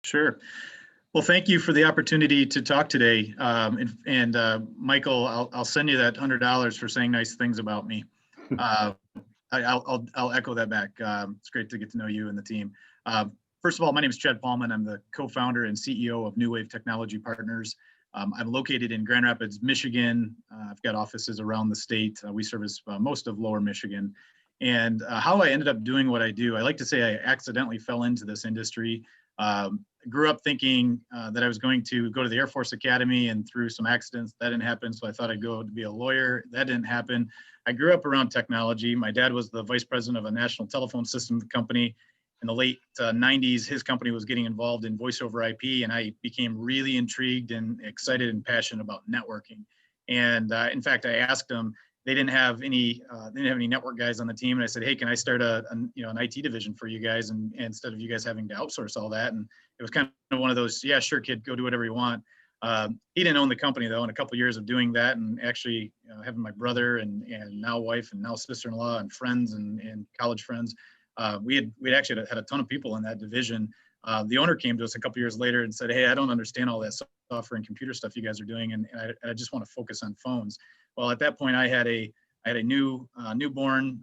Sure. Well, thank you for the opportunity to talk today. Michael, I'll send you that $100 for saying nice things about me. Uh, I'll echo that back. It's great to get to know you and the team. First of all, my name is Chad Paulman. I'm the co-founder and CEO of New Wave Technology Partners. I'm located in Grand Rapids, Michigan. I've got offices around the state. We service most of Lower Michigan. And how I ended up doing what I do, I like to say I accidentally fell into this industry. Grew up thinking that I was going to go to the Air Force Academy, and through some accidents, that didn't happen. So I thought I'd go to be a lawyer. That didn't happen. I grew up around technology. My dad was the vice president of a national telephone system company. In the late 90s, his company was getting involved in voice over IP, and I became really intrigued and excited and passionate about networking. And in fact, I asked him, they didn't have any network guys on the team. And I said, hey, can I start an IT division for you guys? And instead of you guys having to outsource all that. And it was kind of one of those, yeah, sure, kid, go do whatever you want. He didn't own the company though. In a couple of years of doing that, and actually having my brother and now wife and now sister-in-law and friends and college friends, we'd actually had a ton of people in that division. The owner came to us a couple of years later and said, hey, I don't understand all that software and computer stuff you guys are doing, and I just want to focus on phones. Well, at that point, I had a newborn,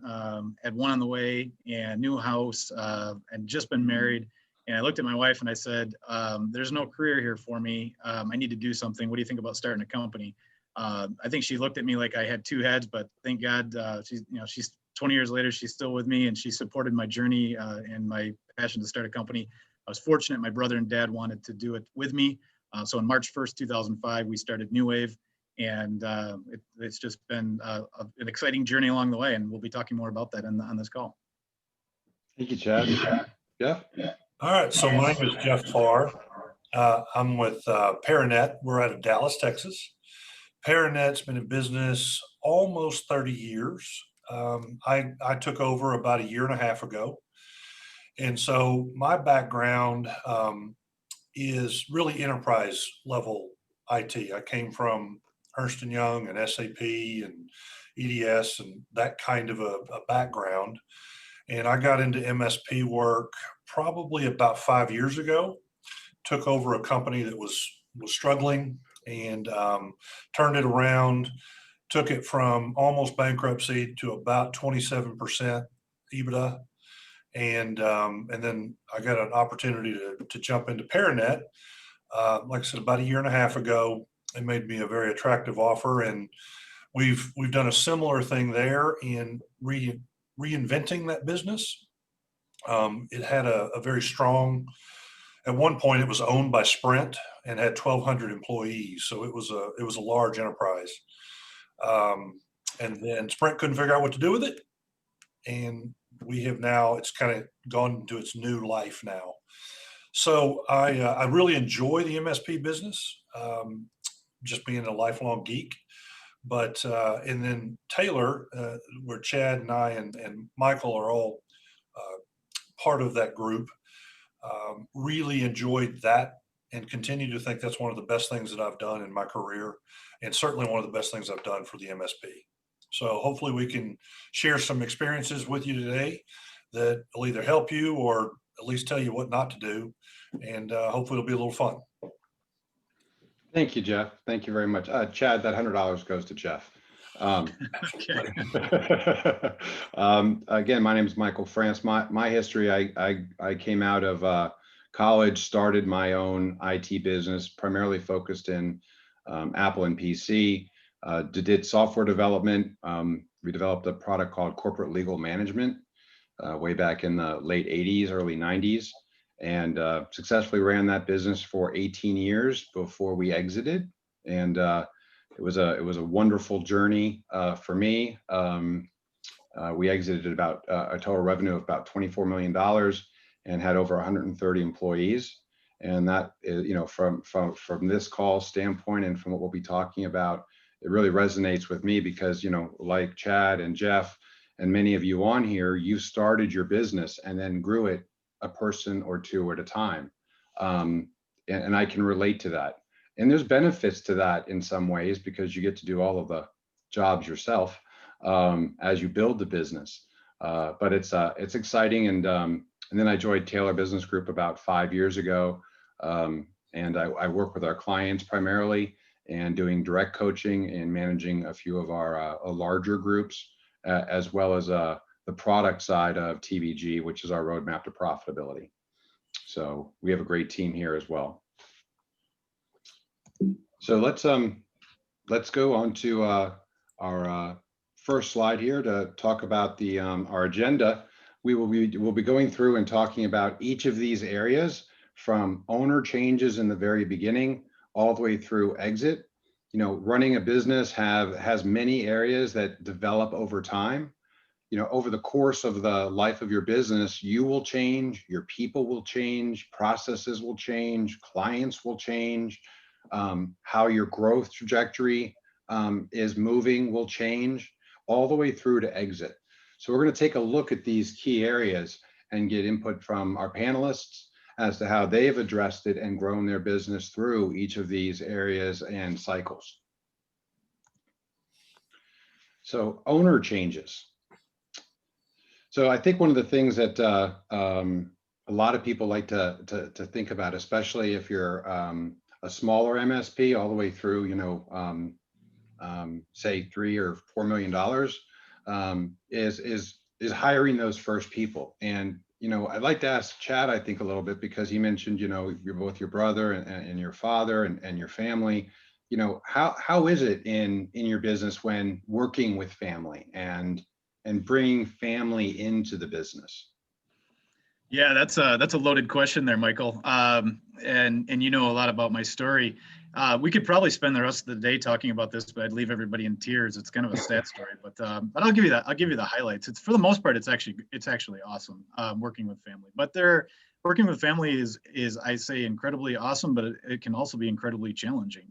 had one on the way, and new house, and just been married. And I looked at my wife and I said, there's no career here for me. I need to do something. What do you think about starting a company? I think she looked at me like I had two heads, but thank God she's 20 years later, she's still with me, and she supported my journey and my passion to start a company. I was fortunate my brother and dad wanted to do it with me. So on March 1st, 2005, we started New Wave. And it's just been an exciting journey along the way, and we'll be talking more about that on this call. Thank you, Chad. Jeff? All right, so my name is Jeff Farr. I'm with Paranet. We're out of Dallas, Texas. Paranet's been in business almost 30 years. I took over about a year and a half ago. And so my background is really enterprise level IT. I came from Ernst & Young and SAP and EDS and that kind of a background. And I got into MSP work probably about 5 years ago, took over a company that was struggling and turned it around, took it from almost bankruptcy to about 27% EBITDA. And then I got an opportunity to jump into Paranet, like I said, about a year and a half ago. They made me a very attractive offer, and we've done a similar thing there in reinventing that business. It had a very strong. At one point, it was owned by Sprint and had 1,200 employees, so it was a large enterprise. And then Sprint couldn't figure out what to do with it, and we have now. It's kind of gone into its new life now. So I really enjoy the MSP business. Just being a lifelong geek, but and then Taylor, where Chad and I and Michael are all part of that group, really enjoyed that and continue to think that's one of the best things that I've done in my career, and certainly one of the best things I've done for the MSP. So hopefully we can share some experiences with you today that will either help you or at least tell you what not to do, and hopefully it'll be a little fun. Thank you, Jeff. Thank you very much. Chad, that $100 goes to Jeff. Again, my name is Michael France. My history, I came out of college, started my own IT business, primarily focused in Apple and PC, did software development. We developed a product called Corporate Legal Management way back in the late 80s, early 90s. And successfully ran that business for 18 years before we exited. And it was a wonderful journey for me. We exited about a total revenue of about $24 million and had over 130 employees. And that is, from this call standpoint and from what we'll be talking about, it really resonates with me because, like Chad and Jeff and many of you on here, you started your business and then grew it a person or two at a time. And I can relate to that. And there's benefits to that in some ways because you get to do all of the jobs yourself as you build the business. But it's exciting. And then I joined Taylor Business Group about 5 years ago. And I work with our clients primarily and doing direct coaching and managing a few of our larger groups, as well as the product side of TBG, which is our roadmap to profitability. So we have a great team here as well. So let's go on to our first slide here to talk about the our agenda. We'll be going through and talking about each of these areas, from owner changes in the very beginning all the way through exit. You know, running a business has many areas that develop over time. You know, over the course of the life of your business, you will change, your people will change, processes will change, clients will change, how your growth trajectory is moving will change, all the way through to exit. So we're going to take a look at these key areas and get input from our panelists as to how they've addressed it and grown their business through each of these areas and cycles. So owner changes. So I think one of the things that a lot of people like to think about, especially if you're a smaller MSP all the way through, you know, say $3 or $4 million, is hiring those first people. And you know, I'd like to ask Chad, I think, a little bit, because he mentioned, you know, you're both your brother and your father and your family. You know, how is it in your business when working with family and bringing family into the business? Yeah, that's a loaded question there, Michael. And you know a lot about my story. We could probably spend the rest of the day talking about this, but I'd leave everybody in tears. It's kind of a sad story, but I'll give you that. I'll give you the highlights. It's, for the most part, it's actually awesome working with family. But working with family is I say incredibly awesome, but it can also be incredibly challenging.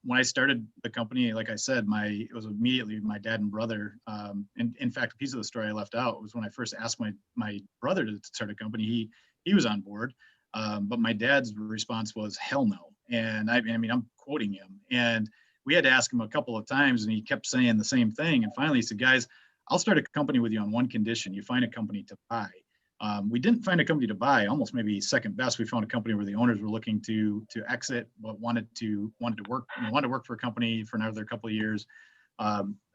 When I started the company, like I said, it was immediately my dad and brother. And in fact, a piece of the story I left out was when I first asked my brother to start a company. He was on board, but my dad's response was hell no. And I mean, I'm quoting him. And we had to ask him a couple of times, and he kept saying the same thing. And finally, he said, "Guys, I'll start a company with you on one condition: you find a company to buy." We didn't find a company to buy, almost maybe second best. We found a company where the owners were looking to exit, but wanted to work for a company for another couple of years.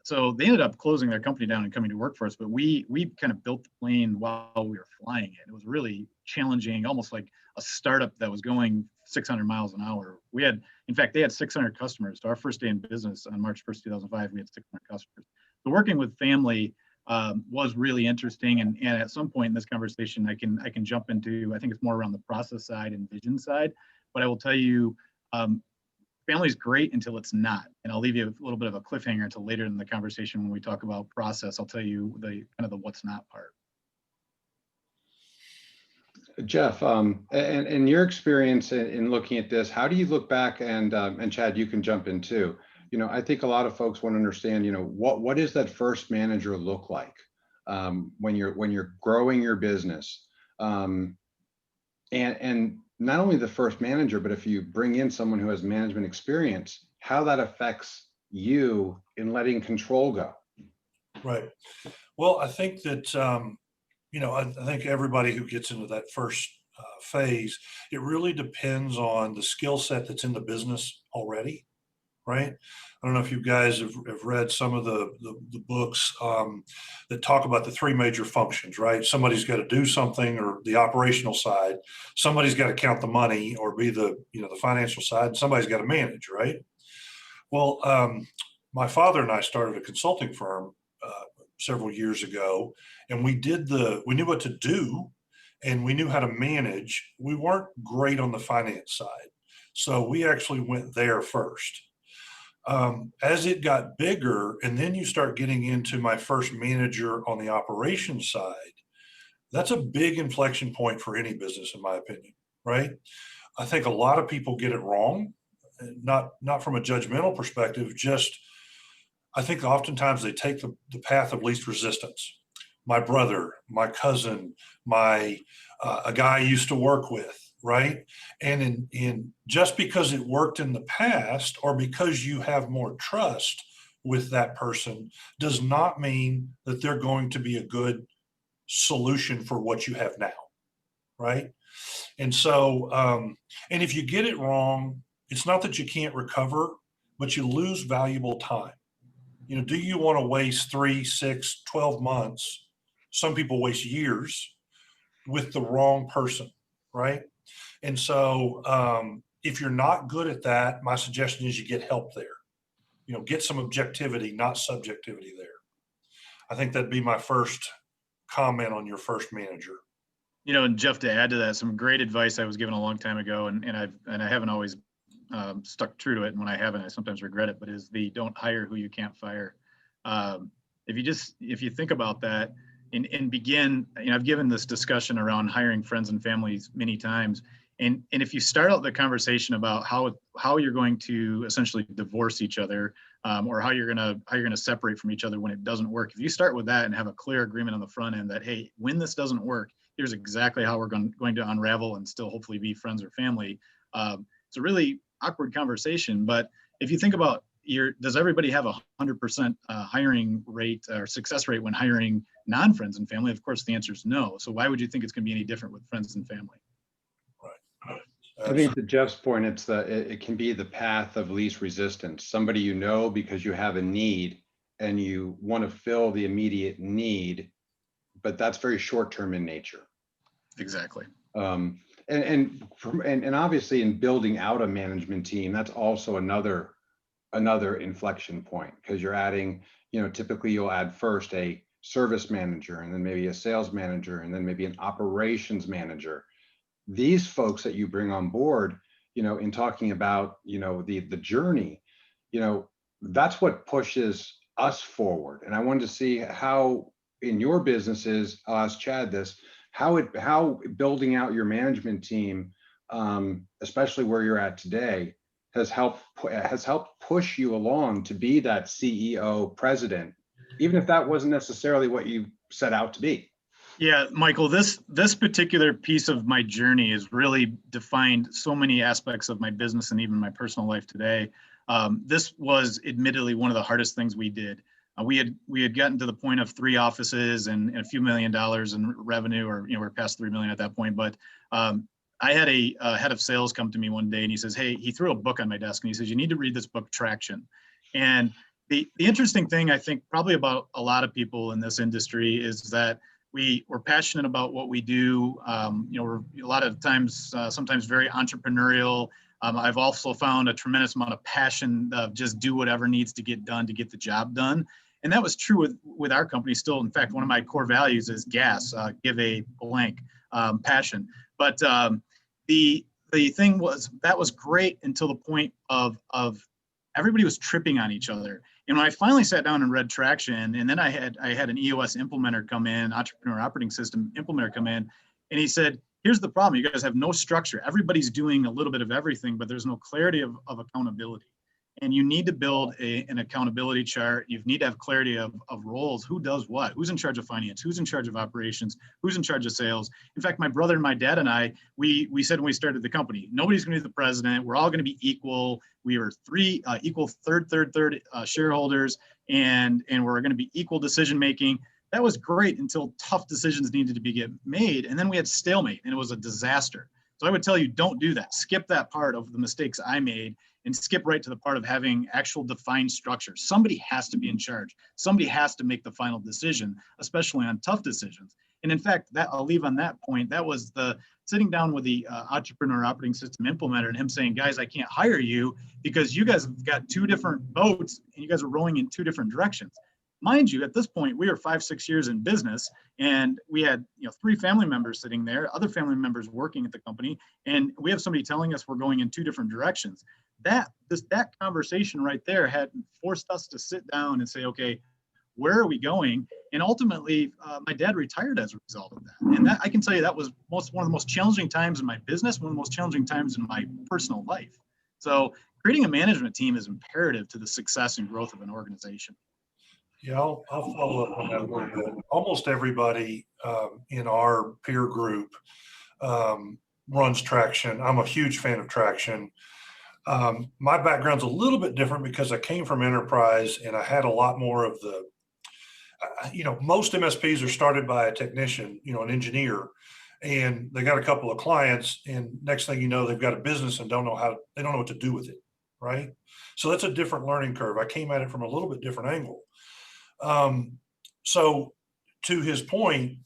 So they ended up closing their company down and coming to work for us. But we kind of built the plane while we were flying it. It was really challenging, almost like a startup that was going 600 miles an hour. In fact, they had 600 customers. So our first day in business on March 1st, 2005, we had 600 customers. So working with family was really interesting. And at some point in this conversation, I can jump into, I think it's more around the process side and vision side, but I will tell you, family is great until it's not. And I'll leave you a little bit of a cliffhanger until later in the conversation when we talk about process. I'll tell you the what's not part. Jeff, and your experience in looking at this, how do you look back, and Chad, you can jump in too. You know, I think a lot of folks want to understand, you know, what does that first manager look like when you're growing your business, and not only the first manager, but if you bring in someone who has management experience, how that affects you in letting control go. Right. Well, I think that, you know, I think everybody who gets into that first phase, it really depends on the skill set that's in the business already. Right. I don't know if you guys have read some of the books that talk about the three major functions, right? Somebody's got to do something, or the operational side. Somebody's got to count the money or be the financial side. And somebody's got to manage, right? Well, my father and I started a consulting firm several years ago, and we knew what to do and we knew how to manage. We weren't great on the finance side. So we actually went there first. As it got bigger, and then you start getting into my first manager on the operations side, that's a big inflection point for any business, in my opinion, right? I think a lot of people get it wrong, not from a judgmental perspective, just I think oftentimes they take the path of least resistance. My brother, my cousin, a guy I used to work with, right? And in just because it worked in the past, or because you have more trust with that person, does not mean that they're going to be a good solution for what you have now, right? And so, and if you get it wrong, it's not that you can't recover, but you lose valuable time. You know, do you want to waste 3, 6, 12 months? Some people waste years with the wrong person, right? And so, if you're not good at that, my suggestion is you get help there. You know, get some objectivity, not subjectivity there. I think that'd be my first comment on your first manager. You know, and Jeff, to add to that, some great advice I was given a long time ago, and I haven't always stuck true to it. And when I haven't, I sometimes regret it. But is the don't hire who you can't fire. If you think about that and begin, you know, I've given this discussion around hiring friends and families many times. And if you start out the conversation about how you're going to essentially divorce each other, or how you're gonna separate from each other when it doesn't work, if you start with that and have a clear agreement on the front end that, hey, when this doesn't work, here's exactly how we're going to unravel and still hopefully be friends or family. It's a really awkward conversation, but if you think about does everybody have 100% hiring rate or success rate when hiring non-friends and family? Of course, the answer is no. So why would you think it's going to be any different with friends and family? Right. I think to Jeff's point, it can be the path of least resistance. Somebody you know because you have a need and you want to fill the immediate need, but that's very short-term in nature. Exactly. And obviously in building out a management team, that's also another inflection point, because you're adding, you know, typically you'll add first a service manager and then maybe a sales manager and then maybe an operations manager. These folks that you bring on board, you know, in talking about, you know, the journey, you know, that's what pushes us forward. And I wanted to see how in your businesses, I'll ask Chad this, how building out your management team, especially where you're at today, has helped push you along to be that CEO president, even if that wasn't necessarily what you set out to be. Yeah, Michael, this particular piece of my journey has really defined so many aspects of my business and even my personal life today. This was admittedly one of the hardest things we did. We had gotten to the point of 3 offices and a few $1 million in revenue, or, you know, we're past 3 million at that point. But I had a head of sales come to me one day and he says, hey, he threw a book on my desk and he says, you need to read this book, Traction. And the interesting thing, I think, probably about a lot of people in this industry is that we're passionate about what we do. You know, we're a lot of times, sometimes very entrepreneurial. I've also found a tremendous amount of passion of just do whatever needs to get done to get the job done. And that was true with our company still. In fact, one of my core values is gas, give a blank, passion. But the thing was, that was great until the point of everybody was tripping on each other. And when I finally sat down and read Traction, and then I had an EOS implementer come in, entrepreneur operating system implementer come in, and he said, here's the problem. You guys have no structure. Everybody's doing a little bit of everything, but there's no clarity of accountability. And you need to build an accountability chart. You need to have clarity of roles. Who does what? Who's in charge of finance? Who's in charge of operations? Who's in charge of sales? In fact, my brother and my dad and I, we said when we started the company, nobody's going to be the president. We're all going to be equal. We were 3 equal third shareholders, and we're going to be equal decision making. That was great until tough decisions needed to get made. And then we had stalemate, and it was a disaster. So I would tell you, don't do that. Skip that part of the mistakes I made and skip right to the part of having actual defined structure. Somebody has to be in charge. Somebody has to make the final decision, especially on tough decisions. And in fact, that I'll leave on that point. That was the sitting down with the entrepreneur operating system implementer and him saying, guys, I can't hire you because you guys have got 2 different boats and you guys are rowing in 2 different directions. Mind you, at this point, we were 5-6 years in business, and we had 3 family members sitting there, other family members working at the company, and we have somebody telling us we're going in 2 different directions. That conversation right there had forced us to sit down and say, okay, where are we going? And ultimately, my dad retired as a result of that. And that, I can tell you, that was one of the most challenging times in my business, one of the most challenging times in my personal life. So creating a management team is imperative to the success and growth of an organization. Yeah, I'll follow up on that a little bit. Almost everybody in our peer group runs Traction. I'm a huge fan of Traction. My background's a little bit different because I came from enterprise and I had a lot more of the, most MSPs are started by a technician, an engineer. and they got a couple of clients, and next thing you know, they've got a business and they don't know what to do with it, right? So that's a different learning curve. I came at it from a little bit different angle. So to his point,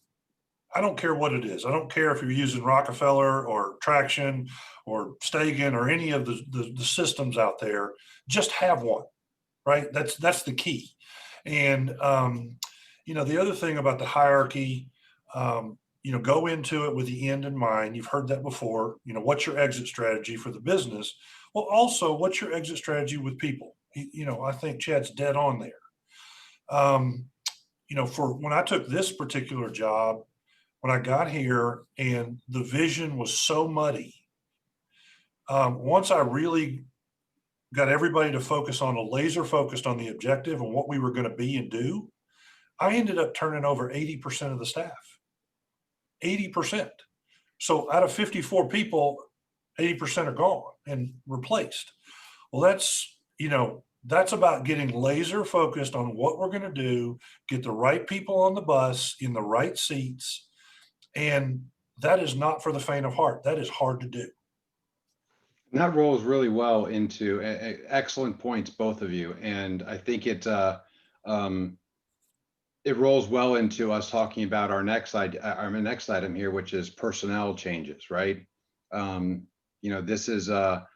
I don't care what it is. I don't care if you're using Rockefeller or Traction or Stagen or any of the systems out there. Just have one, right? That's the key. And the other thing about the hierarchy, go into it with the end in mind. You've heard that before. What's your exit strategy for the business? Well, also, what's your exit strategy with people? I think Chad's dead on there. For when I took this particular job, when I got here and the vision was so muddy, once I really got everybody to focus on laser focused on the objective and what we were going to be and do, I ended up turning over 80% of the staff. 80%. So out of 54 people, 80% are gone and replaced. Well, that's about getting laser focused on what we're going to do, get the right people on the bus in the right seats. And that is not for the faint of heart. That is hard to do. And that rolls really well into excellent points, both of you. And I think it rolls well into us talking about our next item here, which is personnel changes, right? This is a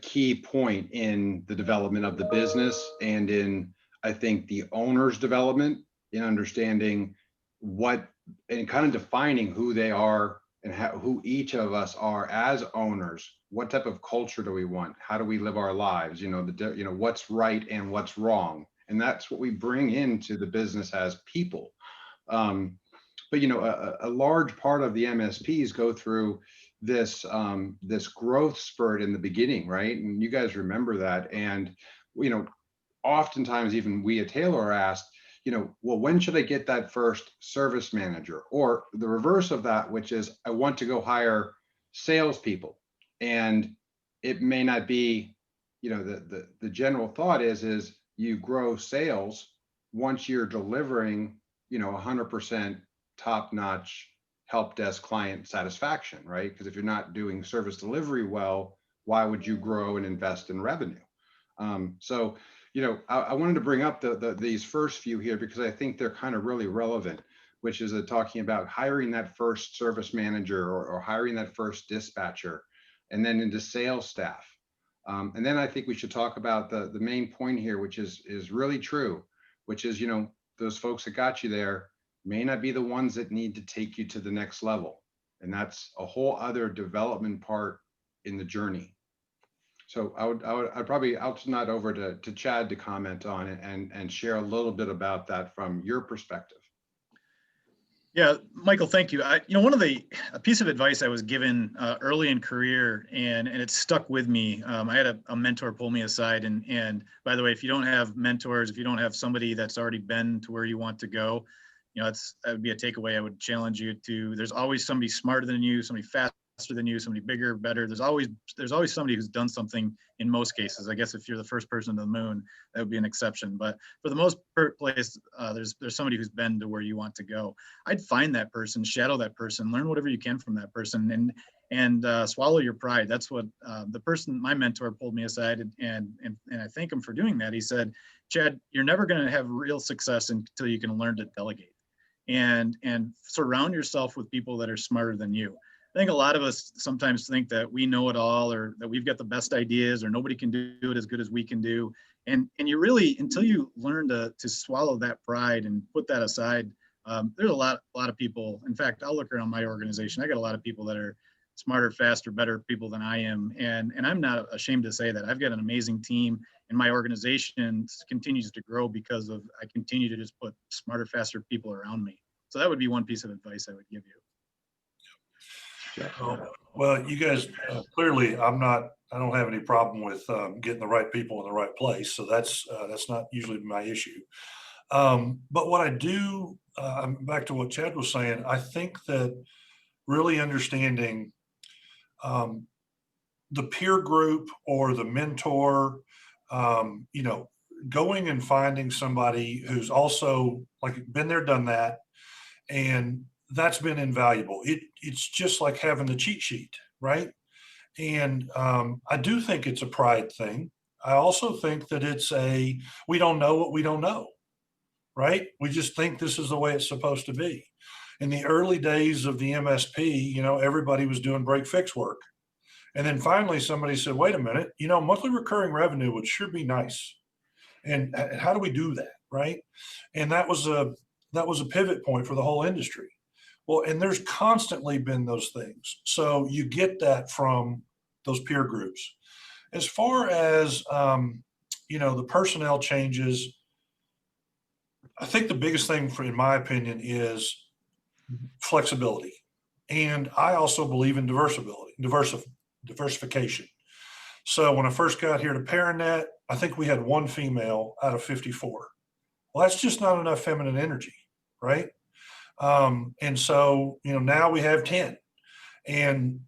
key point in the development of the business and in, I think, the owner's development in understanding what and kind of defining who they are and who each of us are as owners. What type of culture do we want? How do we live our lives? What's right and what's wrong. And that's what we bring into the business as people. But a large part of the MSPs go through this growth spurt in the beginning, right? And you guys remember that. And oftentimes even we at Taylor are asked, well, when should I get that first service manager? Or the reverse of that, which is I want to go hire salespeople. And it may not be, the general thought is you grow sales once you're delivering, 100% top-notch help desk client satisfaction, right? Because if you're not doing service delivery well, why would you grow and invest in revenue? I wanted to bring up these first few here because I think they're kind of really relevant, which is talking about hiring that first service manager or hiring that first dispatcher, and then into sales staff. And then I think we should talk about the main point here, which is really true, which is, those folks that got you there may not be the ones that need to take you to the next level. And that's a whole other development part in the journey. So I'll turn that over to Chad to comment on it and share a little bit about that from your perspective. Yeah, Michael, thank you. A piece of advice I was given early in career, and it stuck with me. I had a mentor pull me aside, and by the way, if you don't have mentors, if you don't have somebody that's already been to where you want to go, that would be a takeaway. I would challenge you to. There's always somebody smarter than you, somebody faster than you, somebody bigger, better. There's always somebody who's done something in most cases. I guess if you're the first person to the moon, that would be an exception. But for the most place, there's somebody who's been to where you want to go. I'd find that person, shadow that person, learn whatever you can from that person, and swallow your pride. That's what my mentor pulled me aside, and I thank him for doing that. He said, Chad, you're never going to have real success until you can learn to delegate and surround yourself with people that are smarter than you. I think a lot of us sometimes think that we know it all, or that we've got the best ideas, or nobody can do it as good as we can do. And you really, until you learn to swallow that pride and put that aside, there's a lot of people. In fact, I'll look around my organization. I got a lot of people that are smarter, faster, better people than I am. And I'm not ashamed to say that. I've got an amazing team, and my organization continues to grow because of I continue to just put smarter, faster people around me. So that would be one piece of advice I would give you. Well, you guys, clearly, I don't have any problem with getting the right people in the right place. So that's not usually my issue. But what I do, back to what Chad was saying, I think that really understanding the peer group or the mentor, going and finding somebody who's also like been there, done that, and that's been invaluable. It's just like having the cheat sheet, right? And I do think it's a pride thing. I also think that we don't know what we don't know, right? We just think this is the way it's supposed to be. In the early days of the MSP, everybody was doing break fix work. And then finally somebody said, wait a minute, monthly recurring revenue would sure be nice. And how do we do that, right? And that was a pivot point for the whole industry. Well, and there's constantly been those things. So you get that from those peer groups. As far as the personnel changes, I think the biggest thing in my opinion, is flexibility. And I also believe in diversification. So when I first got here to Paranet, I think we had one female out of 54. Well, that's just not enough feminine energy, right? And so, now we have 10, and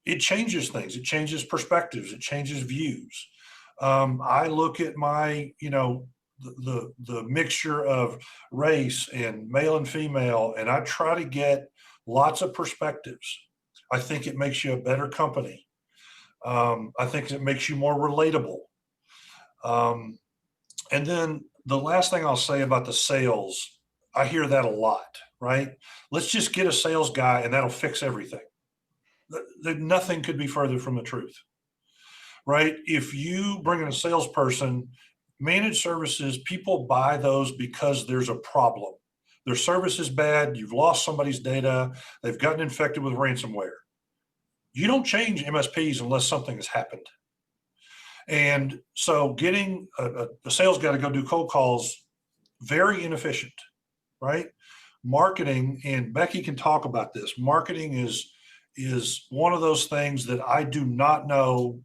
it changes things. It changes perspectives. It changes views. I look at my, the mixture of race and male and female, and I try to get lots of perspectives. I think it makes you a better company. I think it makes you more relatable. And then the last thing I'll say about the sales, I hear that a lot, right? Let's just get a sales guy and that'll fix everything. Nothing could be further from the truth, right? If you bring in a salesperson, managed services, people buy those because there's a problem. Their service is bad. You've lost somebody's data. They've gotten infected with ransomware. You don't change MSPs unless something has happened. And so getting a sales guy to go do cold calls, very inefficient, right? Marketing, and Becky can talk about this. Marketing is one of those things that I do not know.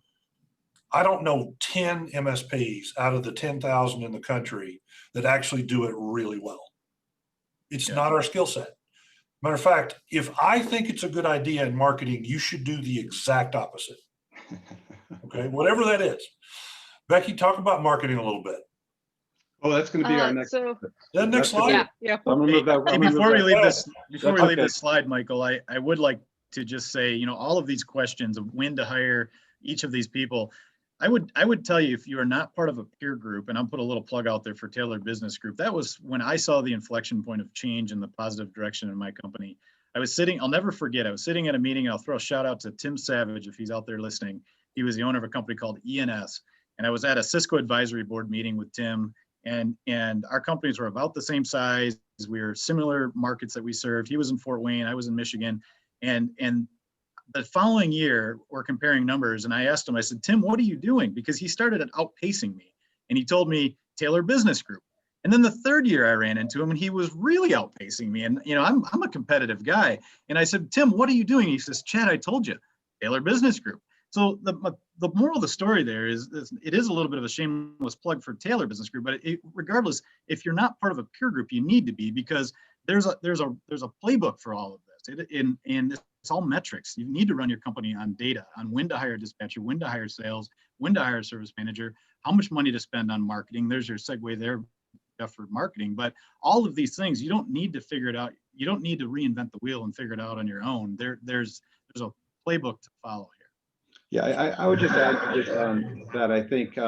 I don't know 10 MSPs out of the 10,000 in the country that actually do it really well. It's not our skill set. Matter of fact, if I think it's a good idea in marketing, you should do the exact opposite. Okay, whatever that is. Becky, talk about marketing a little bit. Oh, that's going to be our next. Next slide. Yeah. Before we leave this slide, Michael, I would like to just say, all of these questions of when to hire each of these people, I would tell you, if you are not part of a peer group, and I'll put a little plug out there for Taylor Business Group, that was when I saw the inflection point of change in the positive direction in my company. I'll never forget, I was sitting at a meeting, and I'll throw a shout out to Tim Savage if he's out there listening. He was the owner of a company called ENS. And I was at a Cisco advisory board meeting with Tim, and our companies were about the same size. We were similar markets that we served. He was in Fort Wayne, I was in Michigan. And the following year, we're comparing numbers, and I asked him, I said, Tim, what are you doing? Because he started at outpacing me. And he told me Taylor Business Group. And then the third year I ran into him, and he was really outpacing me. And I'm a competitive guy. And I said, Tim, what are you doing? He says, Chad, I told you, Taylor Business Group. So the moral of the story there is it is a little bit of a shameless plug for Taylor Business Group, but regardless, if you're not part of a peer group, you need to be, because there's a playbook for all of this. And it's all metrics. You need to run your company on data, on when to hire a dispatcher, when to hire sales, when to hire a service manager, how much money to spend on marketing. There's your segue there, Jeff, for marketing. But all of these things, you don't need to figure it out. You don't need to reinvent the wheel and figure it out on your own. There's a playbook to follow here. Yeah, I would just add to this, that I think,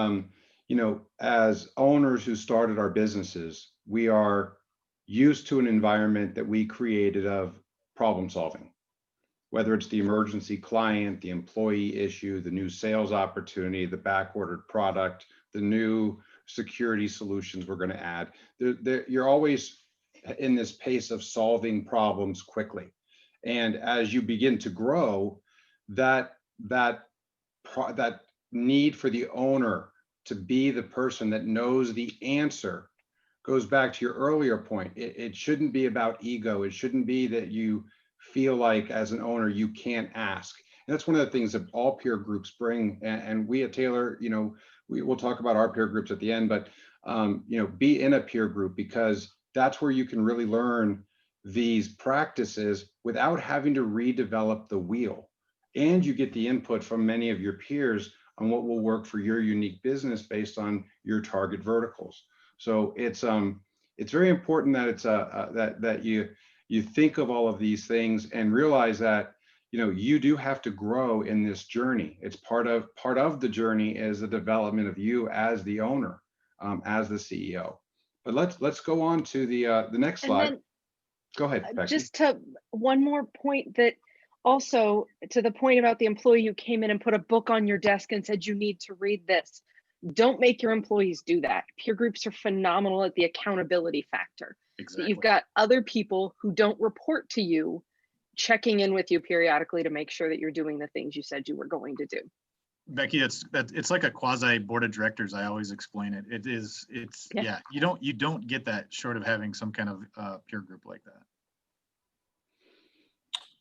as owners who started our businesses, we are used to an environment that we created of problem solving, whether it's the emergency client, the employee issue, the new sales opportunity, the back-ordered product, the new security solutions we're going to add. You're always in this pace of solving problems quickly. And as you begin to grow, that need for the owner to be the person that knows the answer goes back to your earlier point. It shouldn't be about ego. It shouldn't be that you feel like as an owner you can't ask. And that's one of the things that all peer groups bring. And we at Taylor, we will talk about our peer groups at the end, but be in a peer group, because that's where you can really learn these practices without having to redevelop the wheel. And you get the input from many of your peers on what will work for your unique business based on your target verticals. So it's very important that it's that you think of all of these things and realize that, you do have to grow in this journey. It's part of the journey is the development of you as the owner, as the CEO. But let's go on to the next And slide. then Go ahead, Becky. just to one more point, that also to the point about the employee who came in and put a book on your desk and said, you need to read this. Don't make your employees do that. Peer groups are phenomenal at the accountability factor. Exactly. That you've got other people who don't report to you checking in with you periodically to make sure that you're doing the things you said you were going to do. Becky, it's like a quasi board of directors. I always explain it. Yeah. You don't get that short of having some kind of peer group like that.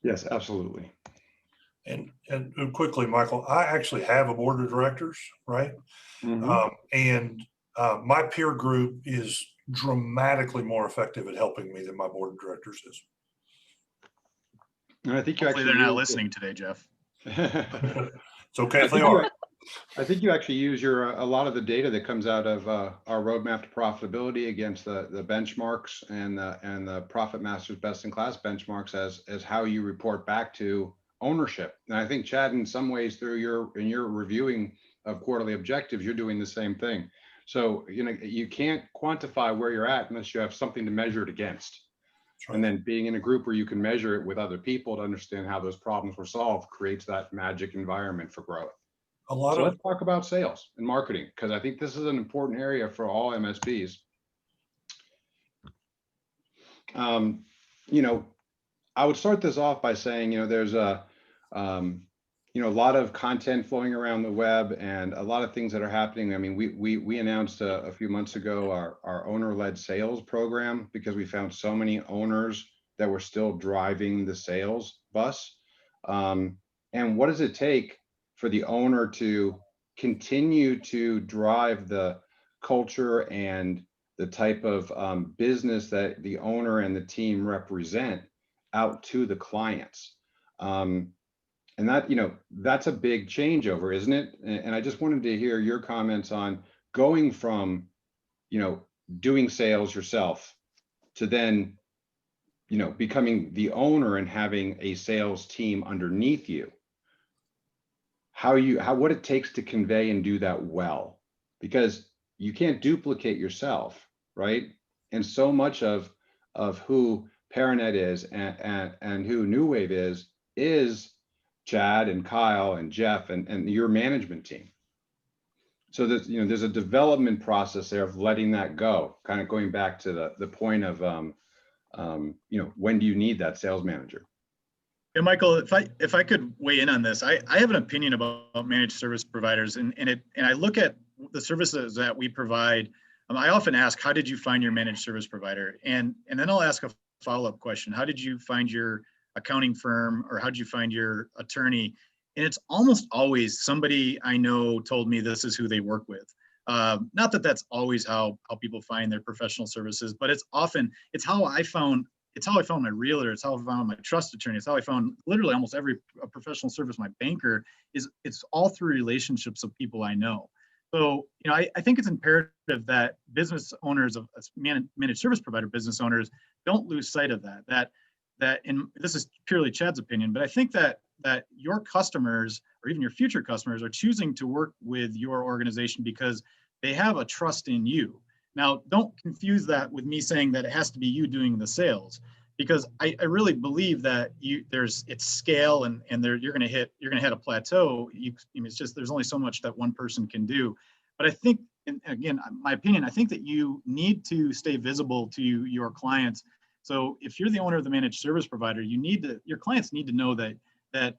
Yes, absolutely. And quickly, Michael, I actually have a board of directors, right? Mhm. My peer group is dramatically more effective at helping me than my board of directors is. And I think you Hopefully actually they're not listening today, Jeff. It's okay if they are. I think you actually use a lot of the data that comes out of our roadmap to profitability against the benchmarks and the Profit Masters Best in Class benchmarks as how you report back to ownership. And I think, Chad, in some ways through in your reviewing of quarterly objectives, you're doing the same thing. So you can't quantify where you're at unless you have something to measure it against. Right. And then being in a group where you can measure it with other people to understand how those problems were solved creates that magic environment for growth. Let's talk about sales and marketing, because I think this is an important area for all MSPs. I would start this off by saying, there's a lot of content flowing around the web and a lot of things that are happening. I mean, we announced a few months ago our owner-led sales program because we found so many owners that were still driving the sales bus. And what does it take for the owner to continue to drive the culture and the type of business that the owner and the team represent out to the clients? And that, that's a big changeover, isn't it? And I just wanted to hear your comments on going from, doing sales yourself to then, becoming the owner and having a sales team underneath you. What it takes to convey and do that well, because you can't duplicate yourself, right? And so much of who Paranet is and who New Wave is Chad and Kyle and Jeff and your management team. So that, there's a development process there of letting that go, kind of going back to the point of, when do you need that sales manager? Yeah, Michael, if I could weigh in on this, I have an opinion about managed service providers, and I look at the services that we provide. I often ask, how did you find your managed service provider? And then I'll ask a follow-up question. How did you find your accounting firm, or how did you find your attorney? And it's almost always somebody I know told me this is who they work with. Not that that's always how people find their professional services, but it's how I found my realtor. It's how I found my trust attorney. It's how I found literally almost every professional service. My banker it's all through relationships of people I know. So, I think it's imperative that business owners of managed service provider business owners don't lose sight of that, and this is purely Chad's opinion, but I think that your customers or even your future customers are choosing to work with your organization because they have a trust in you. Now, don't confuse that with me saying that it has to be you doing the sales, because I really believe that it's scale and you're going to hit a plateau. It's just there's only so much that one person can do. But I think, and again, my opinion, I think that you need to stay visible to your clients. So if you're the owner of the managed service provider, your clients need to know that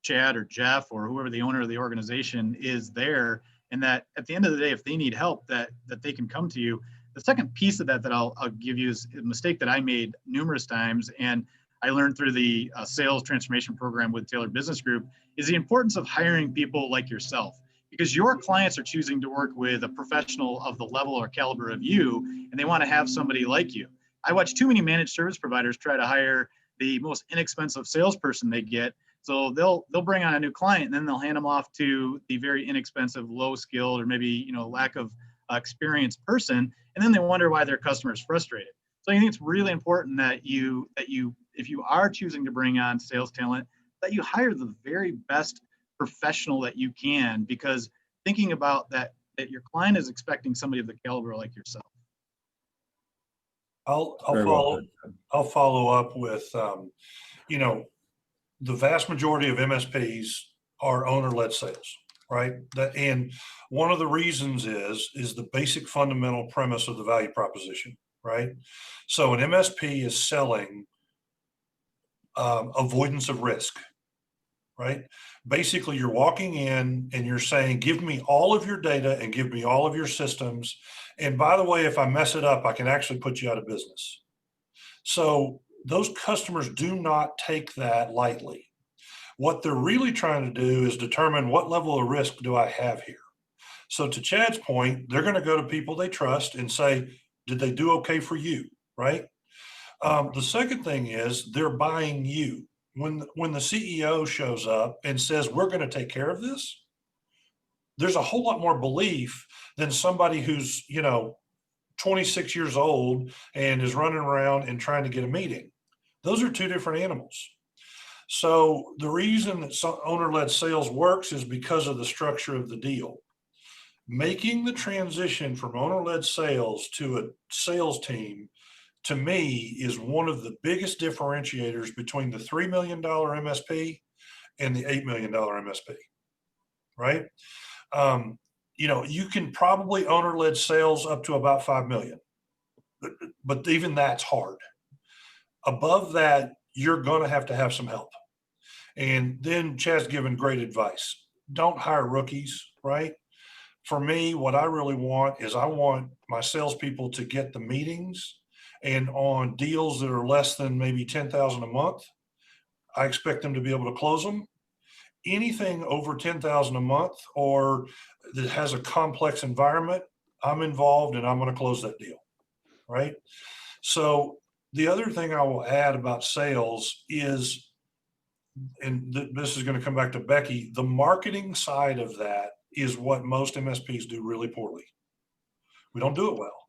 Chad or Jeff or whoever the owner of the organization is there, and that at the end of the day, if they need help, that they can come to you. The second piece of that I'll give you is a mistake that I made numerous times, and I learned through the sales transformation program with Taylor Business Group, is the importance of hiring people like yourself, because your clients are choosing to work with a professional of the level or caliber of you, and they want to have somebody like you. I watch too many managed service providers try to hire the most inexpensive salesperson they get. So they'll bring on a new client, and then they'll hand them off to the very inexpensive, low skilled, or maybe lack of experienced person, and then they wonder why their customer is frustrated. So I think it's really important that if you are choosing to bring on sales talent, that you hire the very best professional that you can, because thinking about that your client is expecting somebody of the caliber like yourself. I'll Very well follow. said. I'll follow up with, you know, the vast majority of MSPs are owner-led sales, right? And one of the reasons is the basic fundamental premise of the value proposition, right? So an MSP is selling avoidance of risk, right? Basically, you're walking in and you're saying, give me all of your data and give me all of your systems. And by the way, if I mess it up, I can actually put you out of business. So those customers do not take that lightly. What they're really trying to do is determine what level of risk do I have here. So to Chad's point, they're going to go to people they trust and say, did they do okay for you, right? The second thing is they're buying you. When the CEO shows up and says, we're going to take care of this, there's a whole lot more belief than somebody who's, 26 years old and is running around and trying to get a meeting. Those are two different animals. So the reason that owner-led sales works is because of the structure of the deal. Making the transition from owner-led sales to a sales team, to me, is one of the biggest differentiators between the $3 million MSP and the $8 million MSP, right? You can probably owner-led sales up to about 5 million, but even that's hard. Above that, you're going to have some help. And then Chad's given great advice. Don't hire rookies, right? For me, what I really want is I want my salespeople to get the meetings, and on deals that are less than maybe 10,000 a month, I expect them to be able to close them. Anything over 10,000 a month or that has a complex environment, I'm involved and I'm going to close that deal, right? So the other thing I will add about sales is, and this is going to come back to Becky, the marketing side of that is what most MSPs do really poorly. We don't do it well.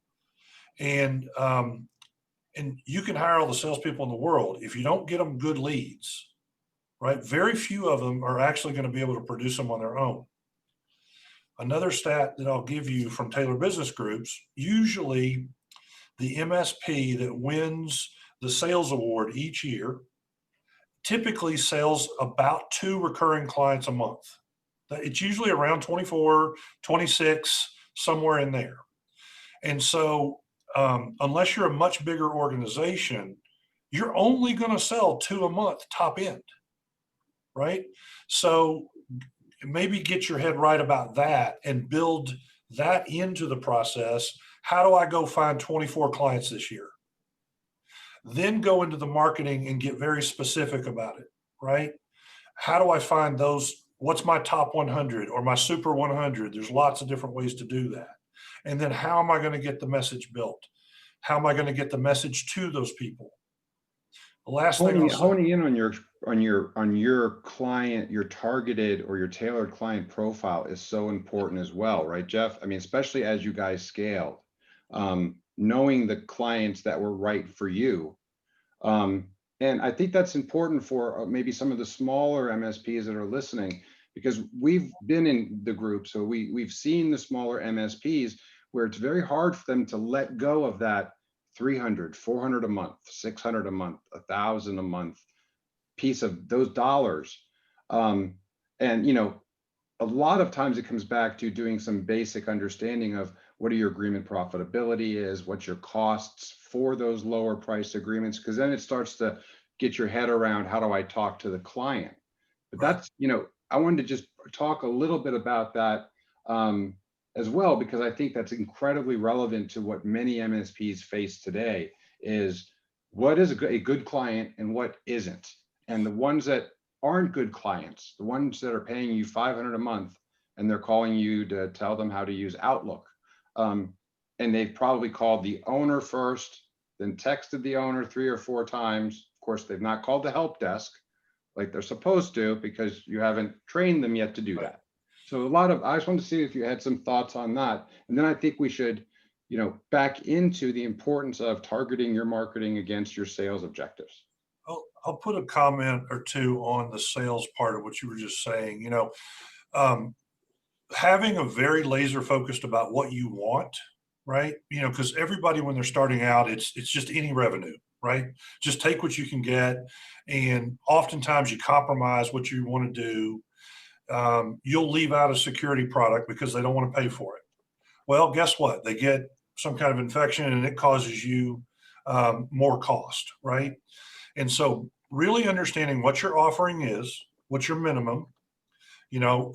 And you can hire all the salespeople in the world. If you don't get them good leads, right, very few of them are actually going to be able to produce them on their own. Another stat that I'll give you from Taylor Business Groups, usually the MSP that wins the sales award each year typically sells about 2 recurring clients a month. It's usually around 24, 26, somewhere in there. And so unless you're a much bigger organization, you're only going to sell 2 a month top end, right? So maybe get your head right about that and build that into the process. How do I go find 24 clients this year? Then go into the marketing and get very specific about it, right? How do I find those? What's my top 100 or my super 100? There's lots of different ways to do that. And then how am I going to get the message built? How am I going to get the message to those people? The last thing Honing in on your client, your targeted or your tailored client profile is so important as well, right, Jeff? I mean, especially as you guys scaled, knowing the clients that were right for you. And I think that's important for maybe some of the smaller MSPs that are listening, because we've been in the group. So we've seen the smaller MSPs where it's very hard for them to let go of that 300, 400 a month, 600 a month, 1,000 a month piece of those dollars. And, a lot of times it comes back to doing some basic understanding of what your agreement profitability is, what your costs for those lower priced agreements, because then it starts to get your head around, how do I talk to the client? But that's, I wanted to just talk a little bit about that as well, because I think that's incredibly relevant to what many MSPs face today is what is a good client and what isn't. And the ones that aren't good clients, the ones that are paying you $500 a month and they're calling you to tell them how to use Outlook. And they've probably called the owner first, then texted the owner 3 or 4 times. Of course, they've not called the help desk like they're supposed to because you haven't trained them yet to do that. So I just wanted to see if you had some thoughts on that. And then I think we should back into the importance of targeting your marketing against your sales objectives. I'll put a comment or two on the sales part of what you were just saying. Having a very laser focused about what you want, right? Because everybody, when they're starting out, it's just any revenue, right? Just take what you can get. And oftentimes you compromise what you want to do. You'll leave out a security product because they don't want to pay for it. Well, guess what? They get some kind of infection and it causes you more cost, right? And so really understanding what your offering is, what's your minimum.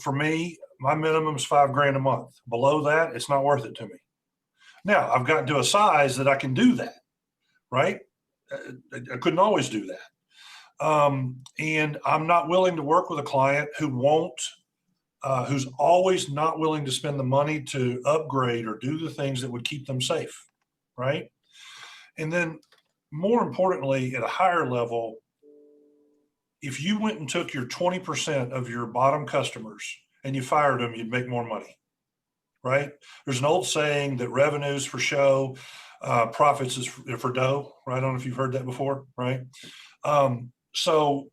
For me, my minimum is $5,000 a month. Below that, it's not worth it to me. Now, I've gotten to a size that I can do that, right? I couldn't always do that. And I'm not willing to work with a client who's always not willing to spend the money to upgrade or do the things that would keep them safe, right? And then more importantly, at a higher level, if you went and took your 20% of your bottom customers and you fired them, you'd make more money, right? There's an old saying that revenues for show, profits is for dough, right? I don't know if you've heard that before, right? So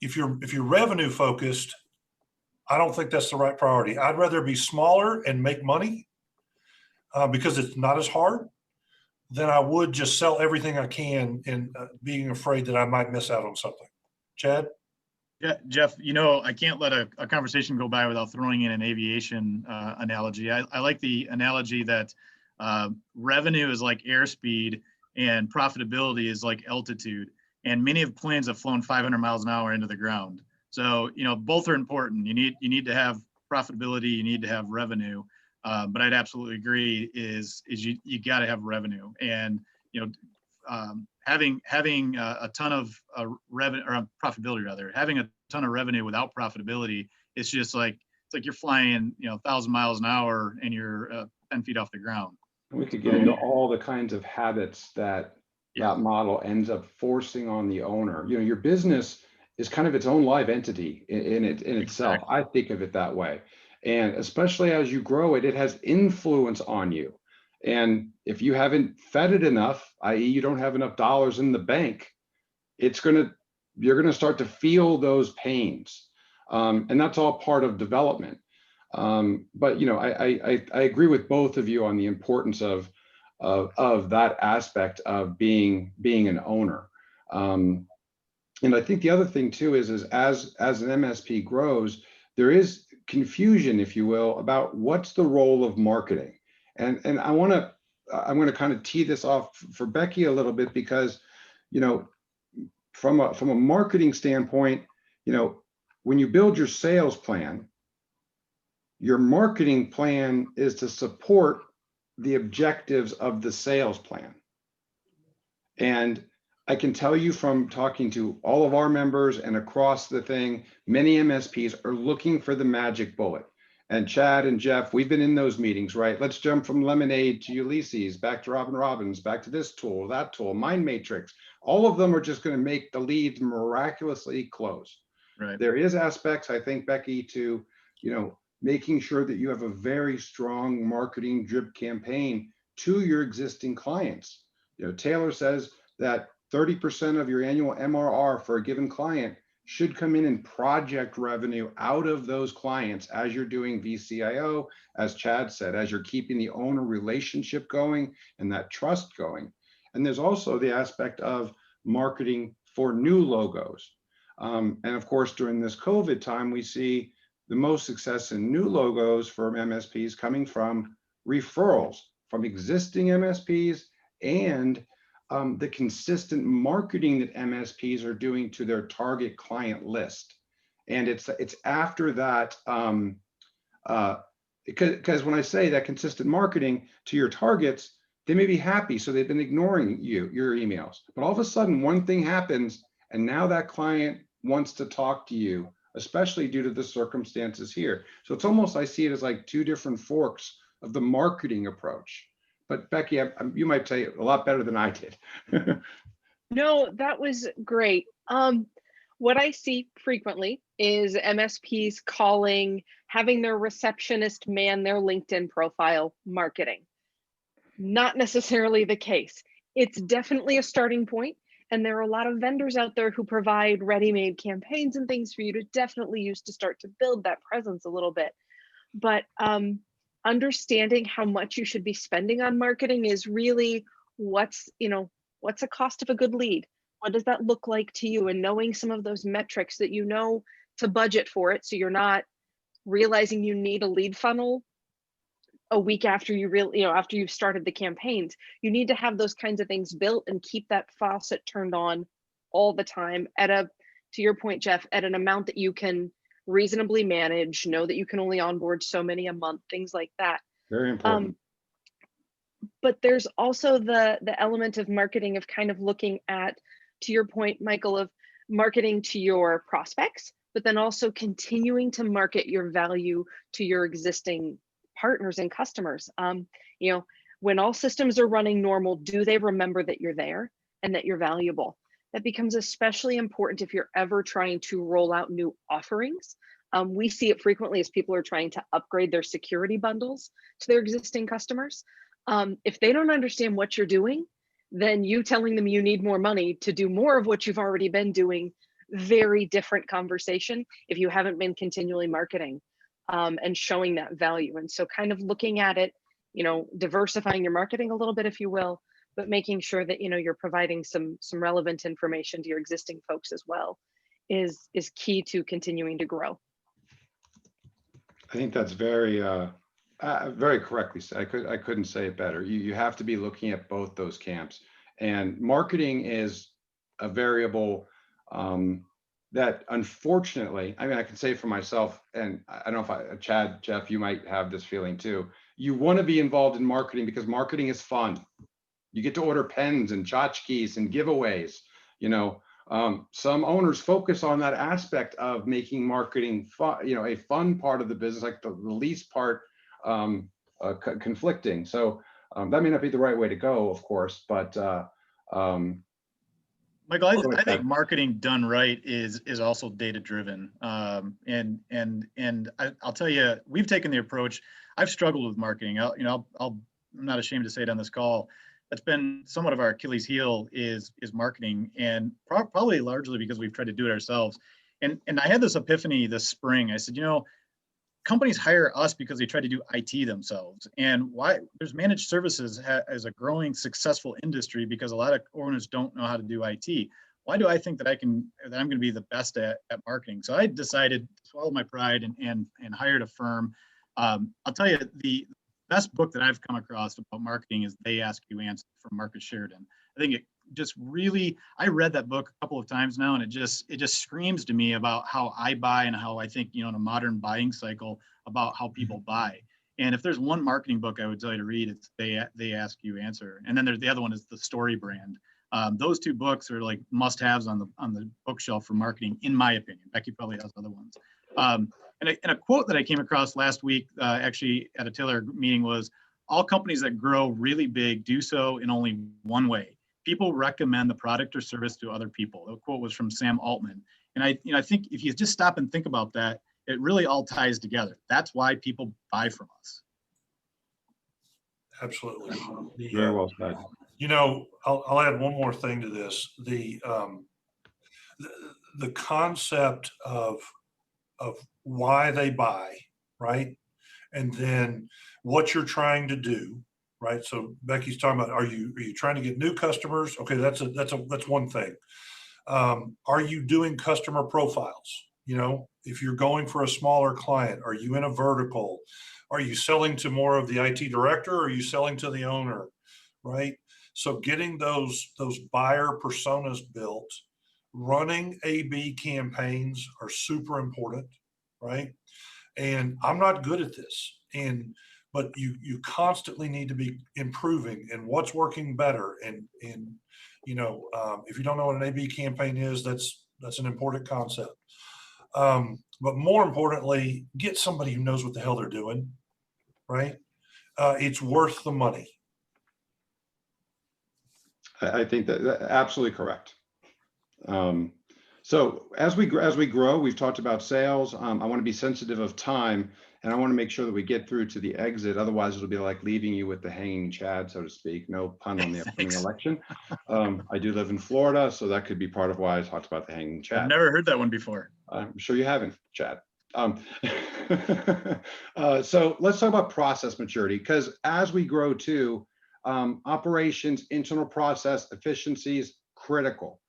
if you're revenue focused, I don't think that's the right priority. I'd rather be smaller and make money because it's not as hard than I would just sell everything I can and being afraid that I might miss out on something. Chad? Yeah, Jeff, I can't let a conversation go by without throwing in an aviation analogy. I like the analogy that revenue is like airspeed and profitability is like altitude. And many planes have flown 500 miles an hour into the ground. So, both are important. You need to have profitability, you need to have revenue. But I'd absolutely agree is you got to have revenue. And, having a ton of revenue or profitability rather, having a ton of revenue without profitability, it's just like you're flying 1,000 miles an hour and you're 10 feet off the ground. We could get into all the kinds of habits that that model ends up forcing on the owner. Your business is kind of its own live entity in itself. Exactly. I think of it that way. And especially as you grow it, it has influence on you. And if you haven't fed it enough, i.e. you don't have enough dollars in the bank, you're gonna start to feel those pains. And that's all part of development. But I agree with both of you on the importance of that aspect of being an owner. And I think the other thing too is as an MSP grows, there is confusion, if you will, about what's the role of marketing. And I'm going to kind of tee this off for Becky a little bit because, from a marketing standpoint, when you build your sales plan, your marketing plan is to support the objectives of the sales plan. And I can tell you from talking to all of our members and across the thing, many MSPs are looking for the magic bullet. And Chad and Jeff, we've been in those meetings, right? Let's jump from Lemonade to Ulysses, back to Robin Robbins, back to this tool, that tool, Mind Matrix. All of them are just going to make the leads miraculously close. Right. There is aspects, I think, Becky, to, making sure that you have a very strong marketing drip campaign to your existing clients. Taylor says that 30% of your annual MRR for a given client should come in project revenue out of those clients as you're doing VCIO, as Chad said, as you're keeping the owner relationship going and that trust going. And there's also the aspect of marketing for new logos. And of course, during this COVID time, we see the most success in new logos for MSPs coming from referrals from existing MSPs and the consistent marketing that MSPs are doing to their target client list. And it's after that, because when I say that consistent marketing to your targets, they may be happy, so they've been ignoring your emails. But all of a sudden, one thing happens, and now that client wants to talk to you, especially due to the circumstances here. So it's almost, I see it as like two different forks of the marketing approach. But Becky, you might tell you a lot better than I did. No, that was great. What I see frequently is MSPs having their receptionist man their LinkedIn profile marketing. Not necessarily the case. It's definitely a starting point, and there are a lot of vendors out there who provide ready-made campaigns and things for you to definitely use to start to build that presence a little bit. But understanding how much you should be spending on marketing is really what's, what's the cost of a good lead? What does that look like to you? And knowing some of those metrics that you know to budget for it, so you're not realizing you need a lead funnel a week after after you've started the campaigns. You need to have those kinds of things built and keep that faucet turned on all the time to your point, Jeff, at an amount that you can reasonably manage, know that you can only onboard so many a month, things like that. Very important. But there's also the element of marketing, of kind of looking at, to your point, Michael, of marketing to your prospects, but then also continuing to market your value to your existing partners and customers. When all systems are running normal, do they remember that you're there and that you're valuable? That becomes especially important if you're ever trying to roll out new offerings. We see it frequently as people are trying to upgrade their security bundles to their existing customers. If they don't understand what you're doing, then you telling them you need more money to do more of what you've already been doing, very different conversation if you haven't been continually marketing and showing that value. And so kind of looking at it, diversifying your marketing a little bit, if you will, but making sure that, you're providing some relevant information to your existing folks as well is key to continuing to grow. I think that's very correctly said. I couldn't say it better. You have to be looking at both those camps, and marketing is a variable that unfortunately, I can say for myself, and I don't know if Chad, Jeff, you might have this feeling too. You want to be involved in marketing because marketing is fun. You get to order pens and tchotchkes and giveaways. Some owners focus on that aspect of making marketing fun, a fun part of the business, like the least part conflicting. So that may not be the right way to go, of course, but Michael, I think marketing done right is also data driven. And I'll tell you, we've taken the approach. I've struggled with marketing. I'm not ashamed to say it on this call. That's been somewhat of our Achilles heel is marketing, and probably largely because we've tried to do it ourselves. And I had this epiphany this spring. I said, companies hire us because they try to do IT themselves. And why there's managed services as a growing successful industry because a lot of owners don't know how to do IT. Why do I think that I'm going to be the best at marketing? So I decided to swallow my pride and hired a firm. I'll tell you, the best book that I've come across about marketing is They Ask You Answer from Marcus Sheridan. I think it just really, I read that book a couple of times now, and it just screams to me about how I buy and how I think, in a modern buying cycle about how people buy. And if there's one marketing book I would tell you to read, it's They Ask You Answer. And then there's the other one is The Story Brand. Those two books are like must-haves on the bookshelf for marketing, in my opinion. Becky probably has other ones. And a quote that I came across last week, actually at a Taylor meeting, was, all companies that grow really big do so in only one way. People recommend the product or service to other people. The quote was from Sam Altman. And I think if you just stop and think about that, it really all ties together. That's why people buy from us. Absolutely. Very well said. I'll add one more thing to this. The concept of why they buy, right? And then what you're trying to do, right? So Becky's talking about, are you trying to get new customers? Okay, that's one thing. Are you doing customer profiles? If you're going for a smaller client, are you in a vertical? Are you selling to more of the IT director, or are you selling to the owner, right? So getting those buyer personas built, running A/B campaigns are super important, right? And I'm not good at this, but you constantly need to be improving and what's working better. And if you don't know what an A/B campaign is, that's an important concept. But more importantly, get somebody who knows what the hell they're doing, right? It's worth the money. I think that's absolutely correct. So as we grow, we've talked about sales. I want to be sensitive of time And I want to make sure that we get through to the exit. Otherwise, it'll be like leaving you with the hanging Chad, so to speak. No pun on the upcoming Thanks. election. I do live in Florida, so that could be part of why I talked about the hanging I've Chad. never heard that one before. I'm sure you haven't, Chad. So let's talk about process maturity, because as we grow too, operations, internal process efficiencies, critical.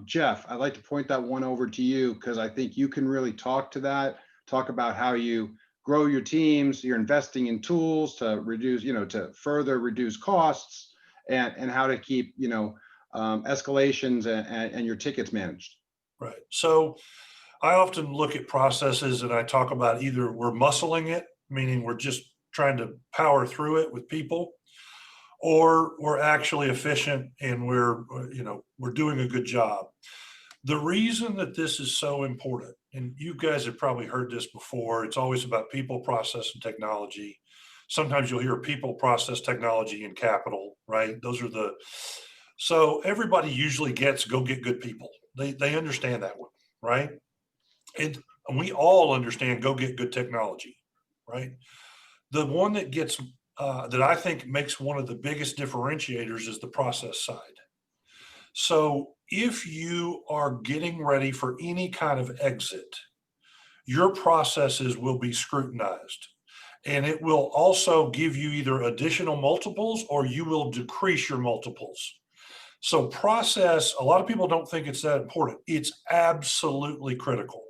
Jeff, I'd like to point that one over to you because I think you can really talk to that, talk about how you grow your teams, you're investing in tools to reduce, to further reduce costs, and how to keep, escalations and your tickets managed. Right. So I often look at processes and I talk about either we're muscling it, meaning we're just trying to power through it with people, or we're actually efficient and we're doing a good job. The reason that this is so important, and you guys have probably heard this before, it's always about people, process, and technology. Sometimes you'll hear people, process, technology, and capital, right? So everybody usually gets go get good people. They understand that one, right? And we all understand go get good technology, right? The one that gets that I think makes one of the biggest differentiators is the process side. So if you are getting ready for any kind of exit, your processes will be scrutinized. And it will also give you either additional multiples or you will decrease your multiples. So process, a lot of people don't think it's that important. It's absolutely critical.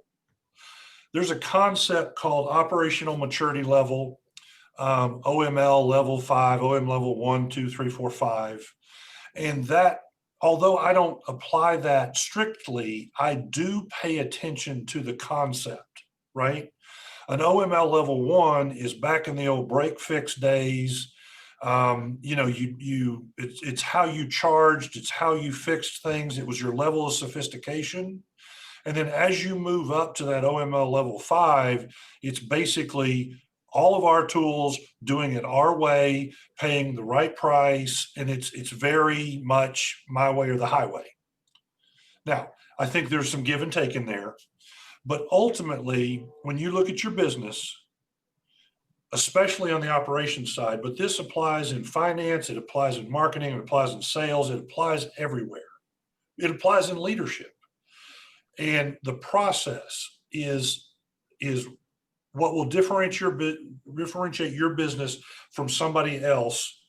There's a concept called operational maturity level, OML level 5, OM level 1, 2, 3, 4, 5. And that, although I don't apply that strictly, I do pay attention to the concept, right? An OML level 1 is back in the old break fix days. It's how you charged, it's how you fixed things. It was your level of sophistication. And then as you move up to that OML level 5, it's basically all of our tools doing it our way, paying the right price, and it's very much my way or the highway. Now, I think there's some give and take in there, but ultimately, when you look at your business, especially on the operations side, but this applies in finance, it applies in marketing, it applies in sales, it applies everywhere. It applies in leadership. And the process is what will differentiate your business from somebody else,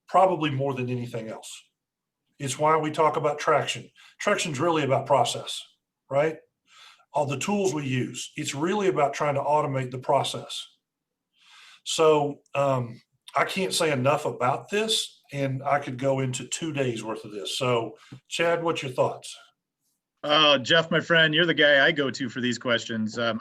probably more than anything else. It's why we talk about traction. Traction is really about process, right? All the tools we use, it's really about trying to automate the process. So I can't say enough about this, and I could go into 2 days worth of this. So Chad, what's your thoughts? Jeff, my friend, you're the guy I go to for these questions. I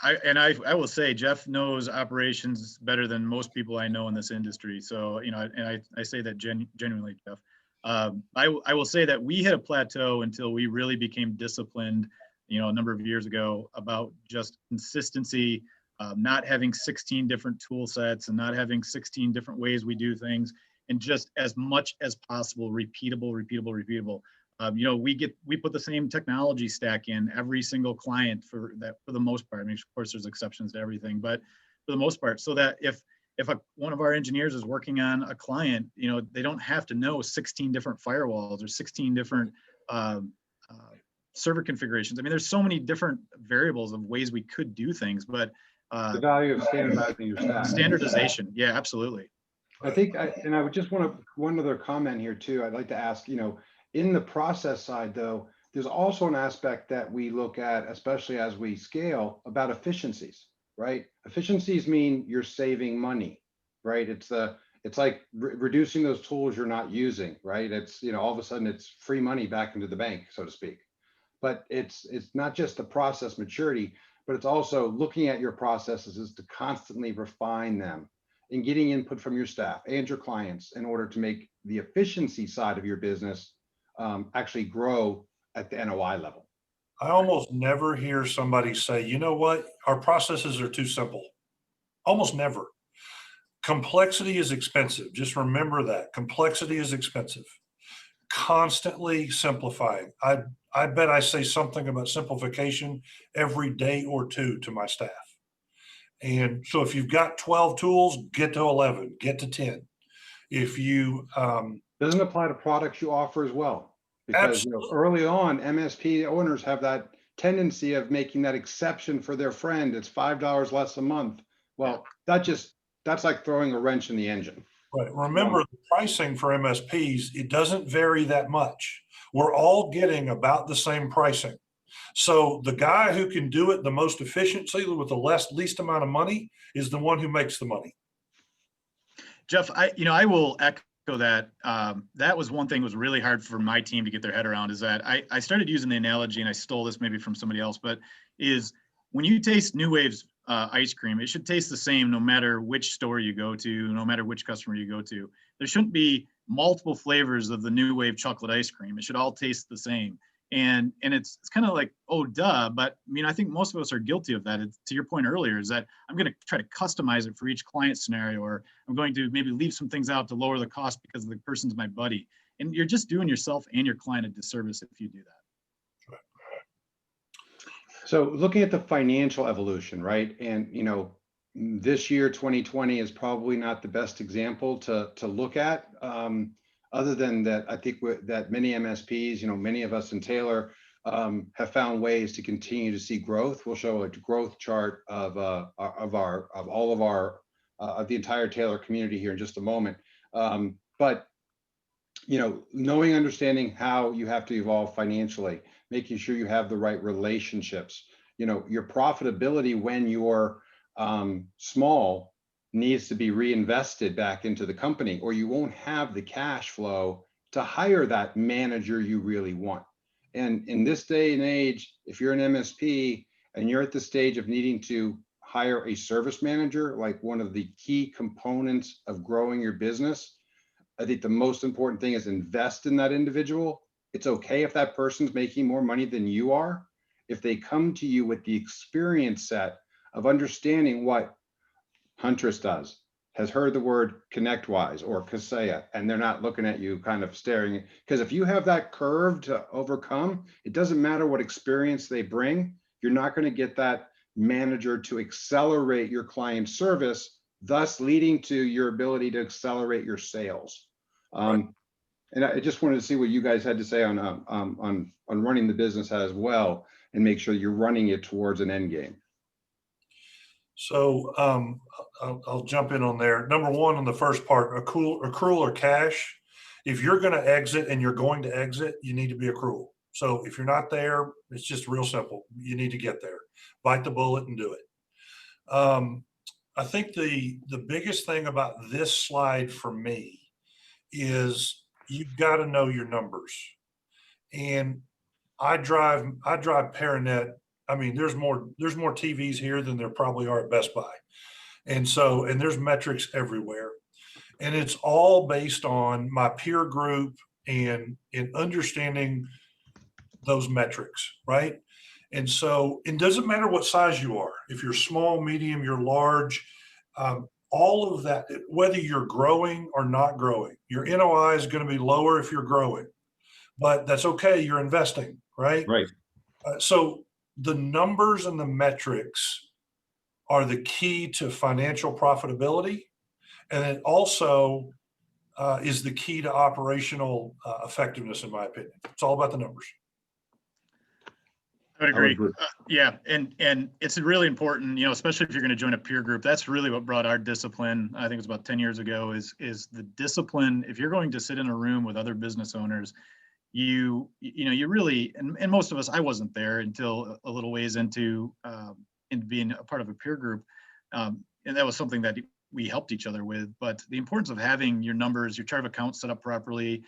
will say Jeff knows operations better than most people I know in this industry. So, I say that genuinely, Jeff. I will say that we hit a plateau until we really became disciplined, a number of years ago, about just consistency, not having 16 different tool sets and not having 16 different ways we do things, and just as much as possible, repeatable. We put the same technology stack in every single client for the most part. I mean, of course, there's exceptions to everything, but for the most part, so that if one of our engineers is working on a client, they don't have to know 16 different firewalls or 16 different server configurations. I mean, there's so many different variables of ways we could do things, but The value of standardizing your stack. standardization, yeah, absolutely. I think, I would just want one other comment here too. I'd like to ask, in the process side though, there's also an aspect that we look at, especially as we scale, about efficiencies, right? Efficiencies mean you're saving money, right? It's like reducing those tools you're not using, right? It's, all of a sudden it's free money back into the bank, so to speak. But it's not just the process maturity, but it's also looking at your processes is to constantly refine them and getting input from your staff and your clients in order to make the efficiency side of your business actually grow at the NOI level. I almost never hear somebody say, you know what, our processes are too simple. Almost never. Complexity is expensive. Just remember that. Complexity is expensive. Constantly simplifying. I bet I say something about simplification every day or two to my staff. And so if you've got 12 tools, get to 11, get to 10. If you, Doesn't apply to products you offer as well. Because early on, MSP owners have that tendency of making that exception for their friend. It's $5 less a month. Well, that's like throwing a wrench in the engine. right. Remember, the pricing for MSPs, it doesn't vary that much. We're all getting about the same pricing. So the guy who can do it the most efficiently with the least amount of money is the one who makes the money. Jeff, I will echo that. That was one thing was really hard for my team to get their head around, is that I started using the analogy, and I stole this maybe from somebody else, but is when you taste New Wave's ice cream, it should taste the same no matter which store you go to, no matter which customer you go to. There shouldn't be multiple flavors of the New Wave chocolate ice cream. It should all taste the same. And it's kind of like, oh, duh. But I mean, I think most of us are guilty of that. It's, to your point earlier, is that I'm going to try to customize it for each client scenario, or I'm going to maybe leave some things out to lower the cost because the person's my buddy. And you're just doing yourself and your client a disservice if you do that. So looking at the financial evolution, right? And, this year, 2020 is probably not the best example to look at. Other than that, I think that many MSPs, many of us in Taylor have found ways to continue to see growth. We'll show a growth chart of the entire Taylor community here in just a moment. But knowing, understanding how you have to evolve financially, making sure you have the right relationships. Your profitability when you're small needs to be reinvested back into the company, or you won't have the cash flow to hire that manager you really want. And in this day and age, if you're an MSP and you're at the stage of needing to hire a service manager, like one of the key components of growing your business, I think the most important thing is invest in that individual. It's okay if that person's making more money than you are. If they come to you with the experience set of understanding what Huntress does, has heard the word ConnectWise or Kaseya, and they're not looking at you kind of staring. Because if you have that curve to overcome, it doesn't matter what experience they bring, you're not going to get that manager to accelerate your client service, thus leading to your ability to accelerate your sales. And I just wanted to see what you guys had to say on running the business as well, and make sure you're running it towards an end game. So I'll jump in on there. Number one, on the first part, accrual or cash. If you're going to exit and you're going to exit, you need to be accrual. So if you're not there, it's just real simple. You need to get there, bite the bullet and do it. I think the biggest thing about this slide for me is you've got to know your numbers. And I drive Paranet. I mean, there's more TVs here than there probably are at Best Buy. And there's metrics everywhere. And it's all based on my peer group and in understanding those metrics, right? And so it doesn't matter what size you are. If you're small, medium, you're large, all of that, whether you're growing or not growing, your NOI is going to be lower if you're growing, but that's okay. You're investing, right? Right. So the numbers and the metrics are the key to financial profitability. And it also is the key to operational effectiveness, in my opinion. It's all about the numbers. I would agree. Yeah, and it's really important, especially if you're going to join a peer group. That's really what brought our discipline. I think it was about 10 years ago. Is the discipline. If you're going to sit in a room with other business owners, you really, and most of us, I wasn't there until a little ways into being a part of a peer group, and that was something that we helped each other with. But the importance of having your numbers, your chart of accounts set up properly,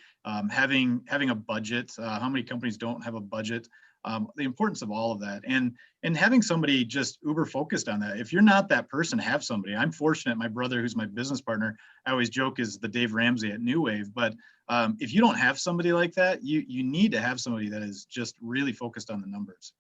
having a budget. How many companies don't have a budget? The importance of all of that, and having somebody just uber focused on that. If you're not that person, have somebody. I'm fortunate. My brother, who's my business partner, I always joke is the Dave Ramsey at New Wave. But if you don't have somebody like that, you need to have somebody that is just really focused on the numbers.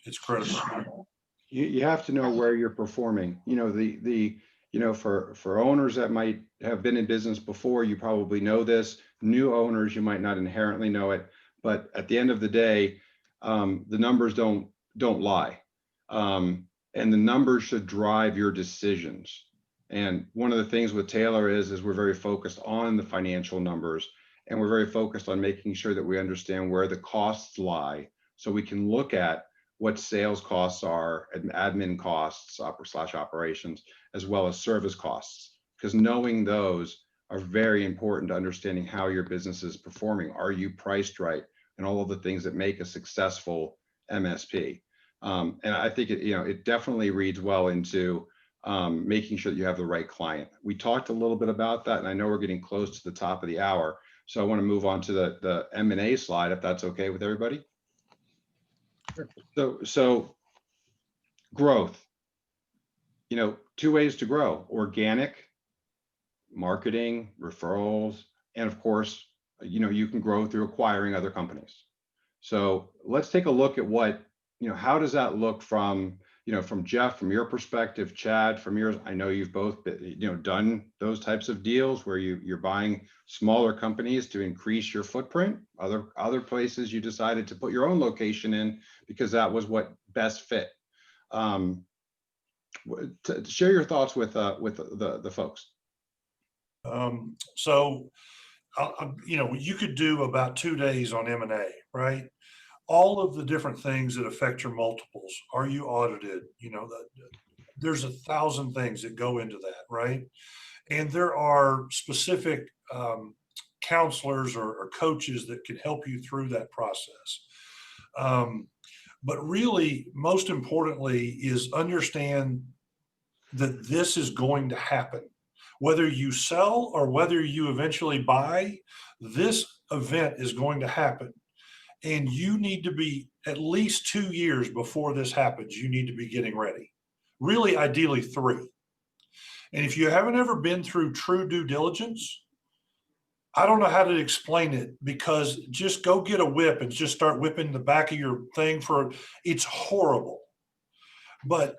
It's critical. You have to know where you're performing. For owners that might have been in business before, you probably know this. New owners, you might not inherently know it. But at the end of the day, the numbers don't lie. and the numbers should drive your decisions. And one of the things with Taylor is we're very focused on the financial numbers, and we're very focused on making sure that we understand where the costs lie, so we can look at what sales costs are and admin costs slash operations, as well as service costs, because knowing those are very important to understanding how your business is performing. Are you priced right? And all of the things that make a successful MSP. And I think it definitely reads well into making sure that you have the right client. We talked a little bit about that, and I know we're getting close to the top of the hour, so I want to move on to the M&A slide, if that's okay with everybody. Sure. So growth, two ways to grow: organic, marketing, referrals, and of course, you can grow through acquiring other companies. So let's take a look at how does that look from Jeff, from your perspective, Chad, from yours. I know you've both done those types of deals where you're buying smaller companies to increase your footprint. Other places you decided to put your own location in because that was what best fit. Share your thoughts with the folks. So, you could do about 2 days on M&A, right? All of the different things that affect your multiples. Are you audited? There's 1,000 things that go into that, right? And there are specific counselors or coaches that can help you through that process. But really, most importantly, is understand that this is going to happen. Whether you sell or whether you eventually buy, this event is going to happen. And you need to be at least 2 years before this happens. You need to be getting ready. Really, ideally 3. And if you haven't ever been through true due diligence, I don't know how to explain it, because just go get a whip and just start whipping the back of your thing it's horrible. But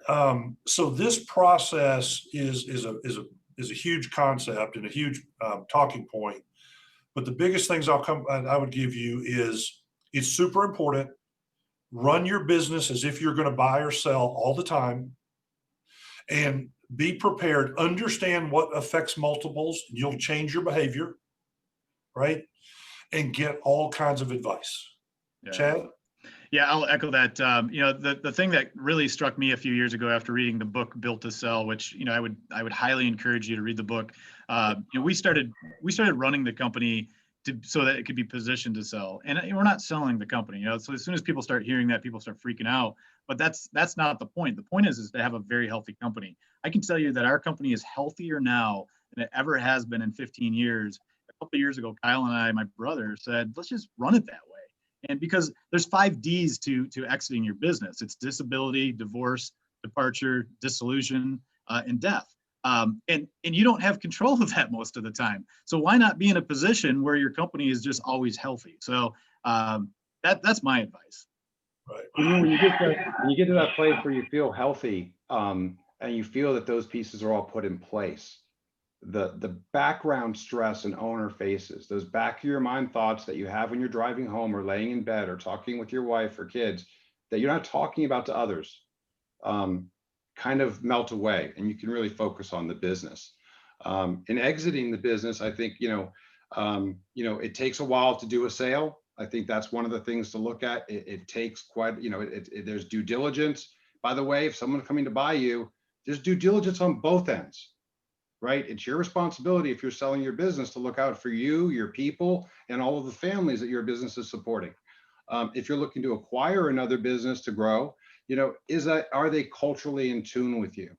so this process is a huge concept and a huge talking point. But the biggest things I would give you is, it's super important. Run your business as if you're going to buy or sell all the time, and be prepared. Understand what affects multiples. You'll change your behavior, right? And get all kinds of advice. Yeah. Chad? Yeah, I'll echo that. The thing that really struck me a few years ago after reading the book Built to Sell, which I would highly encourage you to read the book. We started running the company so that it could be positioned to sell, and we're not selling the company. So as soon as people start hearing that, people start freaking out. But that's not the point. The point is to have a very healthy company. I can tell you that our company is healthier now than it ever has been in 15 years. A couple of years ago, Kyle and I, my brother, said, let's just run it that way. And because there's 5 Ds to exiting your business. It's disability, divorce, departure, dissolution, and death. And you don't have control of that most of the time. So why not be in a position where your company is just always healthy? So that's my advice. Right. When you get to that place where you feel healthy, and you feel that those pieces are all put in place, the background stress an owner faces, those back of your mind thoughts that you have when you're driving home or laying in bed or talking with your wife or kids that you're not talking about to others, kind of melt away, and you can really focus on the business. In exiting the business, I think it takes a while to do a sale. I think that's one of the things to look at. It takes quite, there's due diligence. By the way, if someone's coming to buy you, there's due diligence on both ends, right? It's your responsibility, if you're selling your business, to look out for you, your people, and all of the families that your business is supporting. If you're looking to acquire another business to grow, are they culturally in tune with you?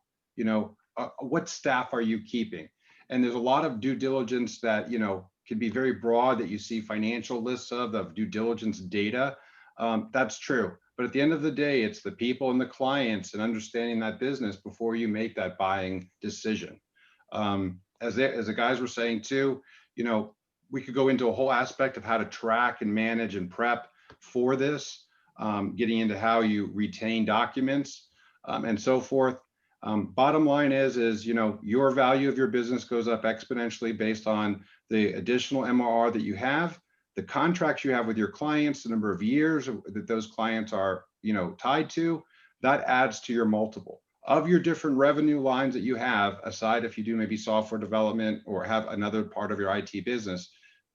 What staff are you keeping? And there's a lot of due diligence that, can be very broad, that you see financial lists of due diligence data. That's true. But at the end of the day, it's the people and the clients and understanding that business before you make that buying decision. As the guys were saying too, we could go into a whole aspect of how to track and manage and prep for this, getting into how you retain documents, and so forth. Bottom line is your value of your business goes up exponentially based on the additional MRR that you have, the contracts you have with your clients, the number of years that those clients are, tied to. That adds to your multiple. of your different revenue lines that you have, aside if you do maybe software development or have another part of your IT business,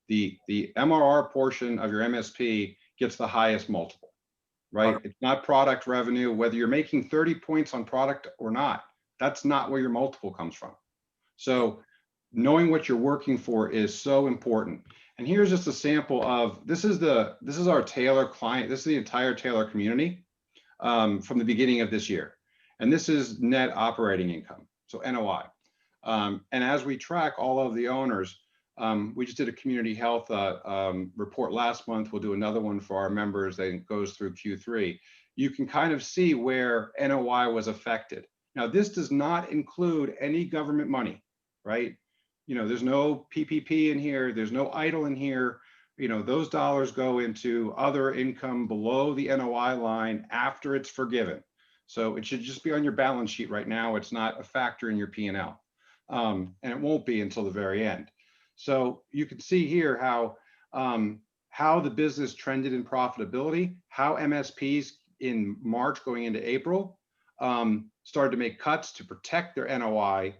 the MRR portion of your MSP gets the highest multiple, right? It's not product revenue, whether you're making 30 points on product or not, that's not where your multiple comes from. So knowing what you're working for is so important. And here's just a sample of, this is our Taylor client, this is the entire Taylor community from the beginning of this year. And this is net operating income, so NOI. And as we track all of the owners, we just did a community health report last month. We'll do another one for our members that goes through Q3. You can kind of see where NOI was affected. Now, this does not include any government money, right? You know, there's no PPP in here. There's no EIDL in here. You know, those dollars go into other income below the NOI line after it's forgiven. So it should just be on your balance sheet right now. It's not a factor in your P&L. And it won't be until the very end. So you can see here how the business trended in profitability, how MSPs in March going into April started to make cuts to protect their NOI,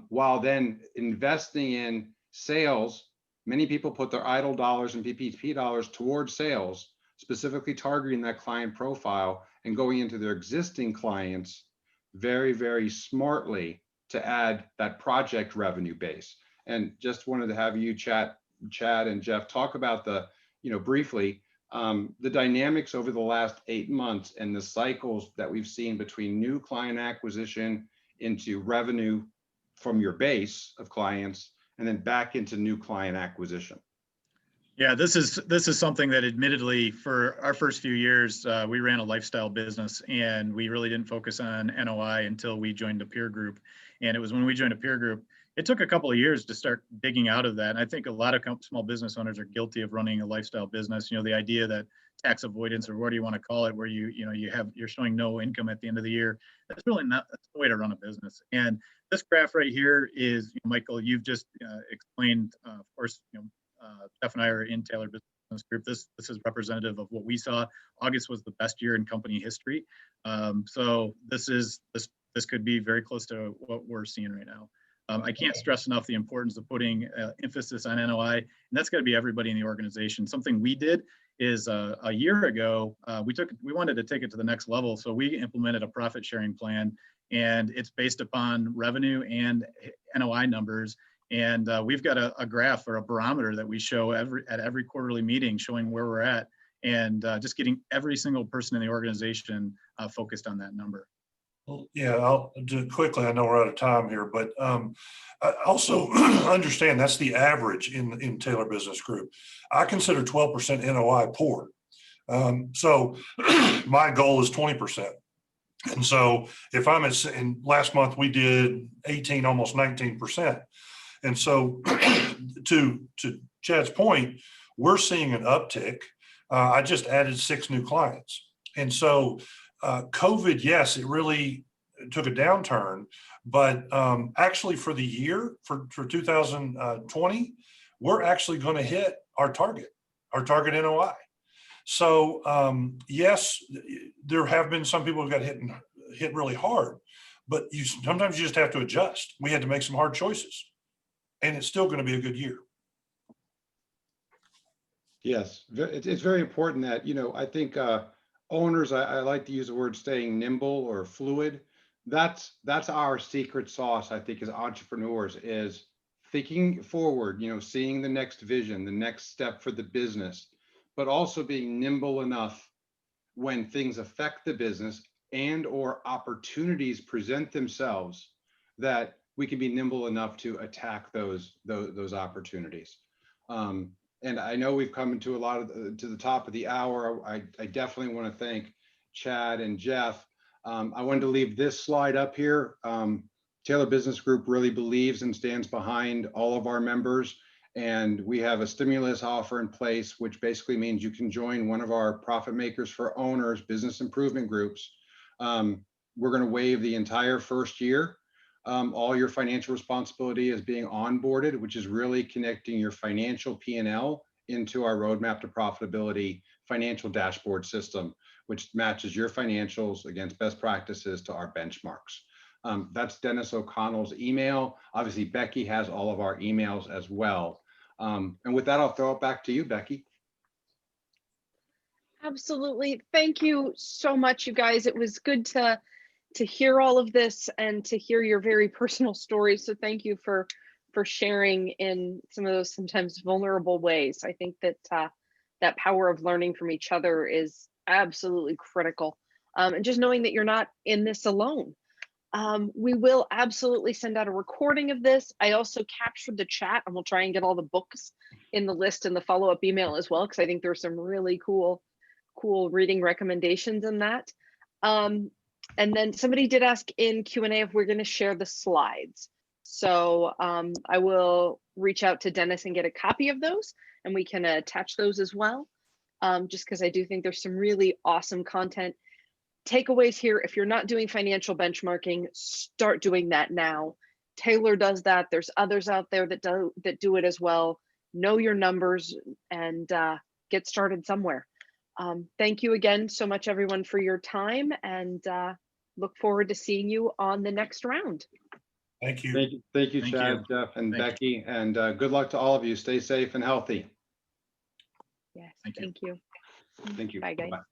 while then investing in sales. Many people put their idle dollars and PPP dollars towards sales, specifically targeting that client profile and going into their existing clients very, very smartly to add that project revenue base. And just wanted to have you, Chad and Jeff, talk about the, briefly, the dynamics over the last 8 months and the cycles that we've seen between new client acquisition into revenue from your base of clients and then back into new client acquisition. Yeah, this is something that admittedly for our first few years, we ran a lifestyle business and we really didn't focus on NOI until we joined a peer group. And it was when we joined a peer group, it took a couple of years to start digging out of that. And I think a lot of small business owners are guilty of running a lifestyle business. You know, the idea that tax avoidance, or what do you want to call it, where you're showing no income at the end of the year. That's really not that's the way to run a business. And this graph right here is, Michael, you've just explained, of course, Jeff and I are in Taylor Business Group. This is representative of what we saw. August was the best year in company history. So this could be very close to what we're seeing right now. I can't stress enough the importance of putting emphasis on NOI, and that's got to be everybody in the organization. Something we did is a year ago, we wanted to take it to the next level. So we implemented a profit sharing plan, and it's based upon revenue and NOI numbers. And we've got a graph or a barometer that we show at every quarterly meeting showing where we're at, and just getting every single person in the organization focused on that number. Well, yeah, I'll do quickly. I know we're out of time here, but I also understand that's the average in Taylor Business Group. I consider 12% NOI poor. So my goal is 20%. And so if I'm in last month, we did 18, almost 19%. And so to Chad's point, we're seeing an uptick. I just added 6 new clients. And so COVID, yes, it really took a downturn, but actually for the year, for 2020, we're actually going to hit our target NOI. So yes, there have been some people who got hit really hard, but sometimes you just have to adjust. We had to make some hard choices, and it's still going to be a good year. Yes, it's very important that, I think owners, I like to use the word staying nimble or fluid. That's our secret sauce, I think, as entrepreneurs, is thinking forward, seeing the next vision, the next step for the business, but also being nimble enough when things affect the business and or opportunities present themselves that we can be nimble enough to attack those opportunities. And I know we've come into to the top of the hour. I definitely want to thank Chad and Jeff. I wanted to leave this slide up here. Taylor Business Group really believes and stands behind all of our members. And we have a stimulus offer in place, which basically means you can join one of our Profit Makers for Owners business improvement groups. We're going to waive the entire first year. All your financial responsibility is being onboarded, which is really connecting your financial P&L into our roadmap to profitability financial dashboard system, which matches your financials against best practices to our benchmarks. That's Dennis O'Connell's email. Obviously, Becky has all of our emails as well. And with that, I'll throw it back to you, Becky. Absolutely. Thank you so much, you guys. It was good to hear all of this and to hear your very personal stories. So thank you for sharing in some of those sometimes vulnerable ways. I think that that power of learning from each other is absolutely critical. And just knowing that you're not in this alone. We will absolutely send out a recording of this. I also captured the chat, and we'll try and get all the books in the list in the follow-up email as well, because I think there's some really cool reading recommendations in that. And then somebody did ask in Q&A if we're going to share the slides. So I will reach out to Dennis and get a copy of those, and we can attach those as well, just because I do think there's some really awesome content. Takeaways here: if you're not doing financial benchmarking, start doing that now. Taylor does that. There's others out there that do it as well. Know your numbers and get started somewhere. Thank you again so much, everyone, for your time, and look forward to seeing you on the next round. Thank you. Thank you, Thank Chad, you. Jeff, and Thank Becky, and good luck to all of you. Stay safe and healthy. Yes, Thank you. thank you. Thank you. Bye, guys. Bye-bye.